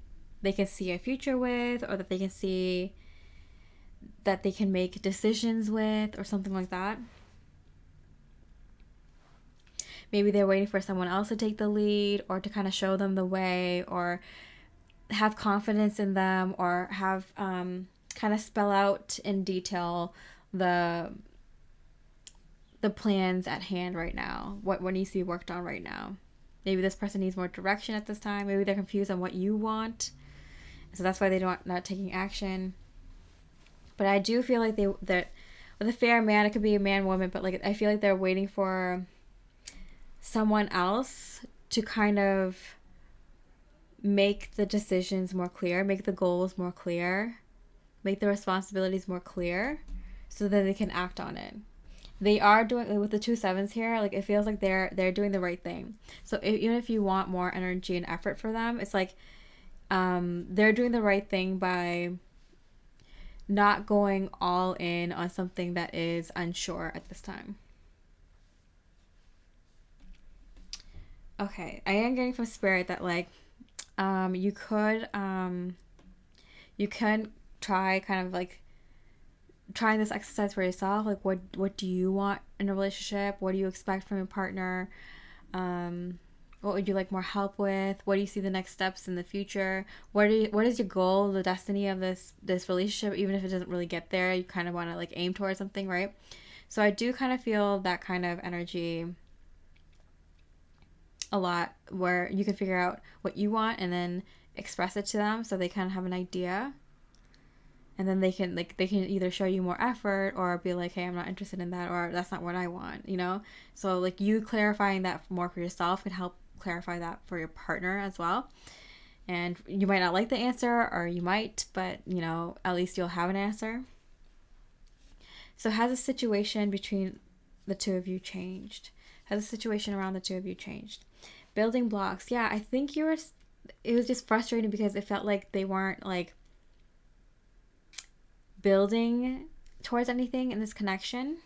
Speaker 1: they can see a future with, or that they can see that they can make decisions with, or something like that. Maybe they're waiting for someone else to take the lead, or to kind of show them the way, or have confidence in them, or have kind of spell out in detail the plans at hand right now, what needs to be worked on right now. Maybe this person needs more direction at this time. Maybe they're confused on what you want, so that's why they're not taking action. But I do feel like that with a fair man, it could be a man, woman, but like I feel like they're waiting for someone else to kind of make the decisions more clear, make the goals more clear, make the responsibilities more clear, so that they can act on it. They are doing, with the 2 7s here, like it feels like they're doing the right thing. So even if you want more energy and effort for them, it's like they're doing the right thing by not going all in on something that is unsure at this time. Okay, I am getting from spirit that like you could try kind of like trying this exercise for yourself. Like what do you want in a relationship? What do you expect from your partner? What would you like more help with? What do you see the next steps in the future? What is your goal, the destiny of this relationship? Even if it doesn't really get there, you kind of want to like aim towards something, right? So I do kind of feel that kind of energy a lot, where you can figure out what you want and then express it to them, so they kind of have an idea, and then they can either show you more effort, or be like, hey, I'm not interested in that, or that's not what I want, so like you clarifying that more for yourself can help clarify that for your partner as well. And you might not like the answer, or you might, but at least you'll have an answer. So has the situation between the two of you changed? Has the situation around the two of you changed? Building blocks. Yeah, I think it was just frustrating because it felt like they weren't like building towards anything in this connection.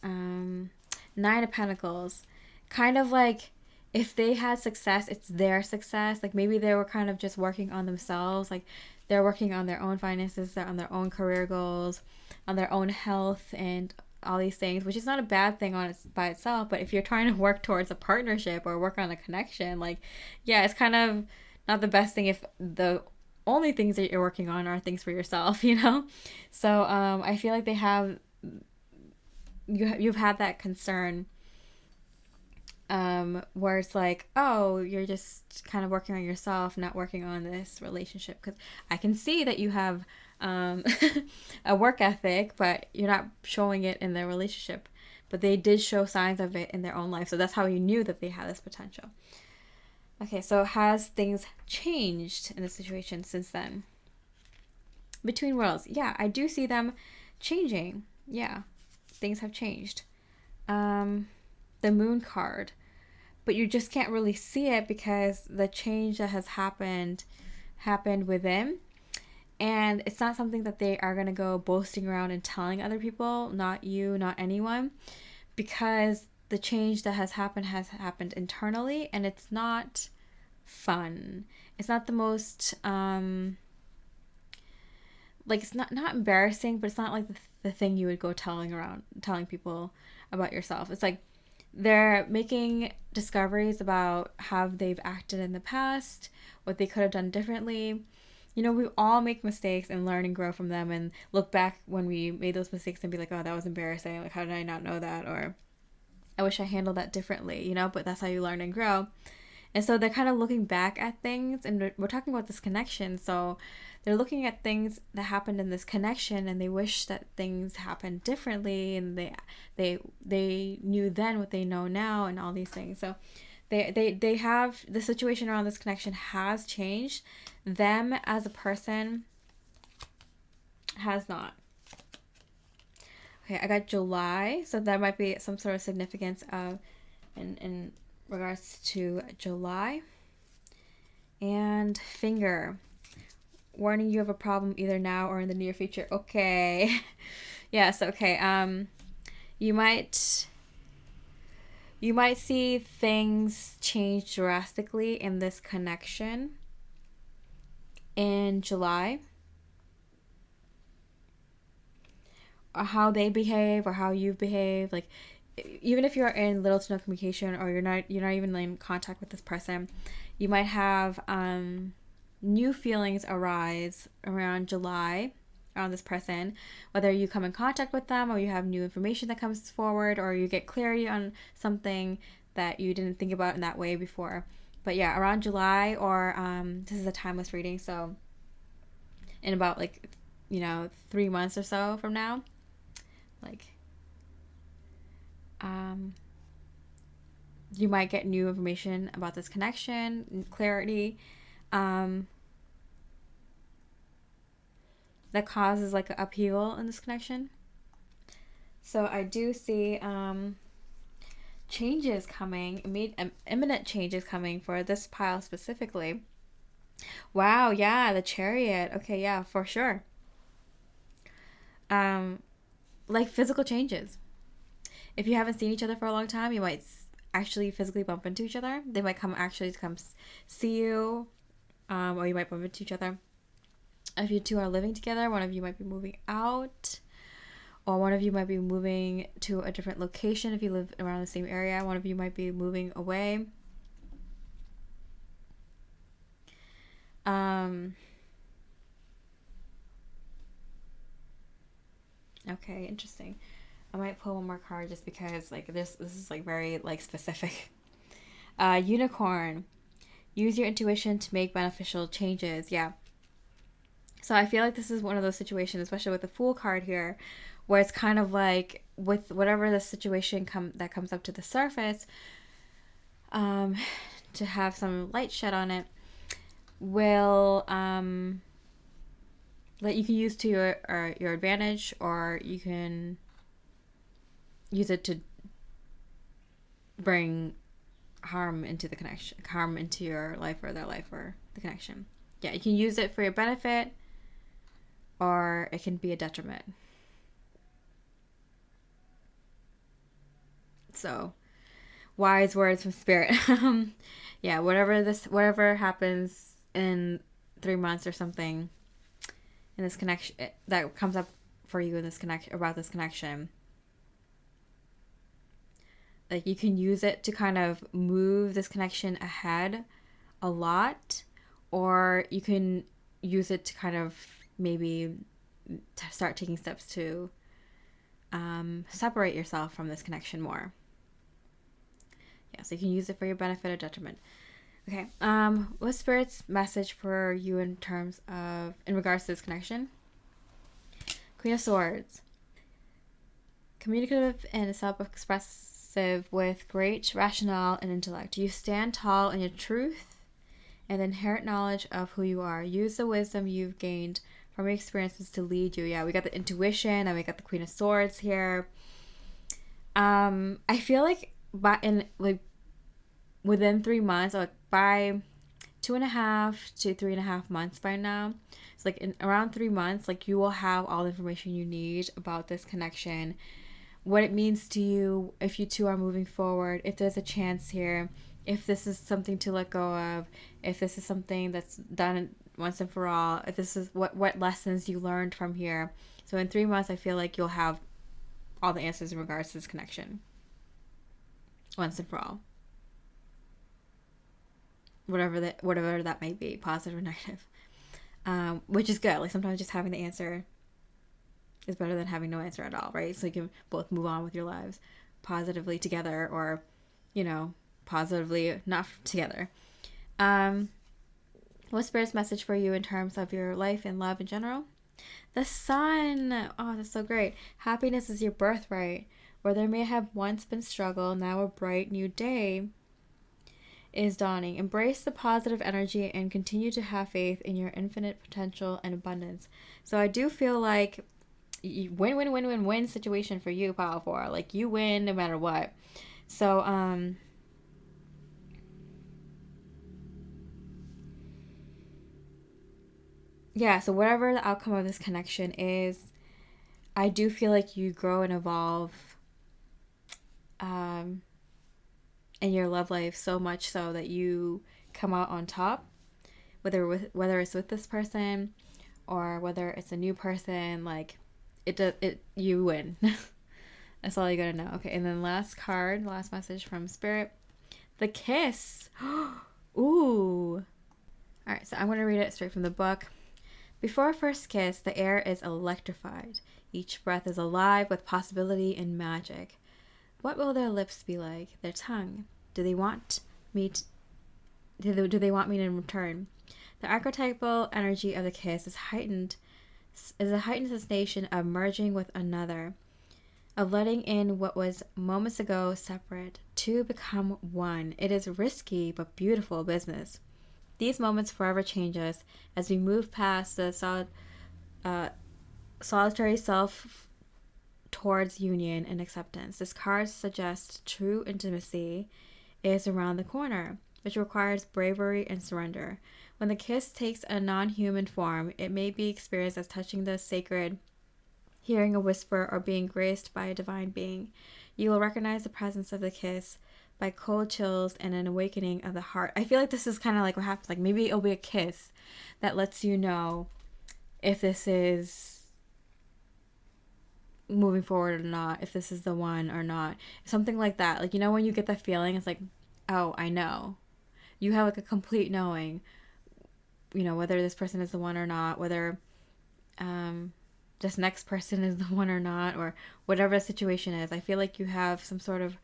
Speaker 1: 9 of Pentacles. Kind of like if they had success, it's their success. Like maybe they were kind of just working on themselves. Like they're working on their own finances, they're on their own career goals, on their own health, and all these things, which is not a bad thing by itself. But if you're trying to work towards a partnership or work on a connection, like, yeah, it's kind of not the best thing if the only things that you're working on are things for yourself, So I feel like you've had that concern, where it's like, oh, you're just kind of working on yourself, not working on this relationship. Because I can see that you have a work ethic, but you're not showing it in their relationship. But they did show signs of it in their own life, so that's how you knew that they had this potential. Okay, so has things changed in the situation since then? Between worlds. Yeah, I do see them changing. Yeah, things have changed. The Moon card. But you just can't really see it because the change that has happened within. And it's not something that they are going to go boasting around and telling other people, not you, not anyone, because the change that has happened internally, and it's not fun. It's not the most like, it's not embarrassing, but it's not like the thing you would go telling people about yourself. It's like they're making discoveries about how they've acted in the past, what they could have done differently. You know, we all make mistakes and learn and grow from them, and look back when we made those mistakes and be like, oh, that was embarrassing. Like, how did I not know that? Or I wish I handled that differently, you know, but that's how you learn and grow. And so they're kind of looking back at things, and we're talking about this connection. So they're looking at things that happened in this connection, and they wish that things happened differently, and they knew then what they know now, and all these things. So they have the situation around this connection has changed. Them as a person has not. Okay, I got July, so that might be some sort of significance of in regards to July. And finger, warning you have a problem either now or in the near future. Okay. Yes, okay. You might see things change drastically in this connection in July, or how they behave or how you behave. Like, even if you're in little to no communication, or you're not even in contact with this person, you might have new feelings arise around July around this person, whether you come in contact with them, or you have new information that comes forward, or you get clarity on something that you didn't think about in that way before. But yeah, around July, or this is a timeless reading, so in about 3 months or so from now, like you might get new information about this connection and clarity that causes like an upheaval in this connection. So I do see changes coming, imminent changes coming for this pile specifically. Wow, yeah, the Chariot. Okay, yeah, for sure. Like physical changes. If you haven't seen each other for a long time, you might actually physically bump into each other. They might come see you, or you might bump into each other. If you two are living together, one of you might be moving out, or one of you might be moving to a different location. If you live around the same area, one of you might be moving away. Okay, interesting. I might pull one more card just because like this is like very like specific. Unicorn. Use your intuition to make beneficial changes. Yeah. So I feel like this is one of those situations, especially with the Fool card here, where it's kind of like with whatever the situation that comes up to the surface, to have some light shed on it, will that you can use to your advantage, or you can use it to bring harm into the connection, harm into your life or their life or the connection. Yeah, you can use it for your benefit, or it can be a detriment. So, wise words from Spirit. Yeah, whatever happens in 3 months or something in this connection that comes up for you in this connection, like you can use it to kind of move this connection ahead a lot, or you can use it to kind of maybe to start taking steps to separate yourself from this connection more. Yeah, so you can use it for your benefit or detriment. Okay, what's Spirit's message for you in regards to this connection? Queen of Swords. Communicative and self-expressive with great rationale and intellect. You stand tall in your truth and inherent knowledge of who you are. Use the wisdom you've gained from your experiences to lead you. Yeah, we got the intuition, and we got the Queen of Swords here. I feel like within 3 months, or like by 2.5 to 3.5 months by now, it's like in around 3 months, like you will have all the information you need about this connection, what it means to you if you two are moving forward, if there's a chance here, if this is something to let go of, if this is something that's done once and for all, if this is what lessons you learned from here. So in 3 months, I feel like you'll have all the answers in regards to this connection once and for all. Whatever that might be, positive or negative. Which is good. Like sometimes just having the answer is better than having no answer at all, right? So you can both move on with your lives positively together, or, positively not together. What's Spirit's message for you in terms of your life and love in general? The sun. Oh, that's so great. Happiness is your birthright. Where there may have once been struggle, now a bright new day is dawning. Embrace the positive energy and continue to have faith in your infinite potential and abundance. So I do feel like win situation for you, Pile 4. Like, you win no matter what. So, yeah, so whatever the outcome of this connection is, I do feel like you grow and evolve in your love life so much so that you come out on top, whether it's with this person or whether it's a new person. Like, you win. That's all you gotta know. Okay, and then last message from Spirit, the kiss. Ooh. All right, so I'm gonna read it straight from the book. Before a first kiss, the air is electrified. Each breath is alive with possibility and magic. What will their lips be like? Their tongue? Do they want me in return? The archetypal energy of the kiss is a heightened sensation of merging with another, of letting in what was moments ago separate, to become one. It is risky but beautiful business. These moments forever change us as we move past the solitary self towards union and acceptance. This card suggests true intimacy is around the corner, which requires bravery and surrender. When the kiss takes a non-human form, it may be experienced as touching the sacred, hearing a whisper, or being graced by a divine being. You will recognize the presence of the kiss by cold chills and an awakening of the heart. I feel like this is kind of like what happens. Like, maybe it'll be a kiss that lets you know if this is moving forward or not, if this is the one or not. Something like that. Like, when you get that feeling, it's like, oh, I know. You have like a complete knowing, whether this person is the one or not, whether this next person is the one or not, or whatever the situation is. I feel like you have some sort of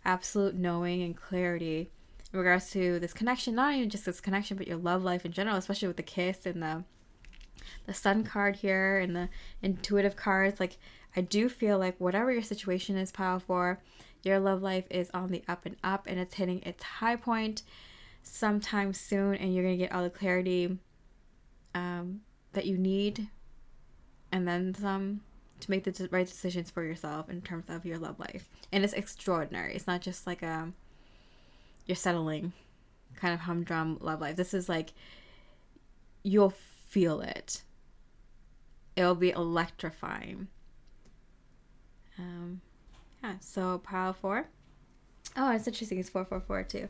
Speaker 1: absolute knowing and clarity in regards to this connection, not even just this connection, but your love life in general, especially with the kiss and the sun card here and the intuitive cards. Like, I do feel like whatever your situation is, Pile 4, your love life is on the up and up, and it's hitting its high point sometime soon, and you're going to get all the clarity that you need, and then some, to make the right decisions for yourself in terms of your love life. And it's extraordinary. It's not just like you're settling kind of humdrum love life. This is like, you'll feel it. It'll be electrifying. Yeah, so Pile 4. Oh, it's interesting. It's 444 too.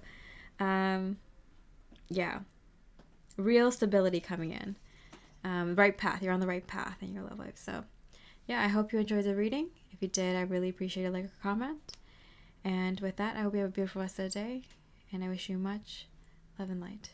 Speaker 1: Yeah. Real stability coming in. Right path. You're on the right path in your love life. So, yeah, I hope you enjoyed the reading. If you did, I really appreciate a like or comment. And with that, I hope you have a beautiful rest of the day. And I wish you much love and light.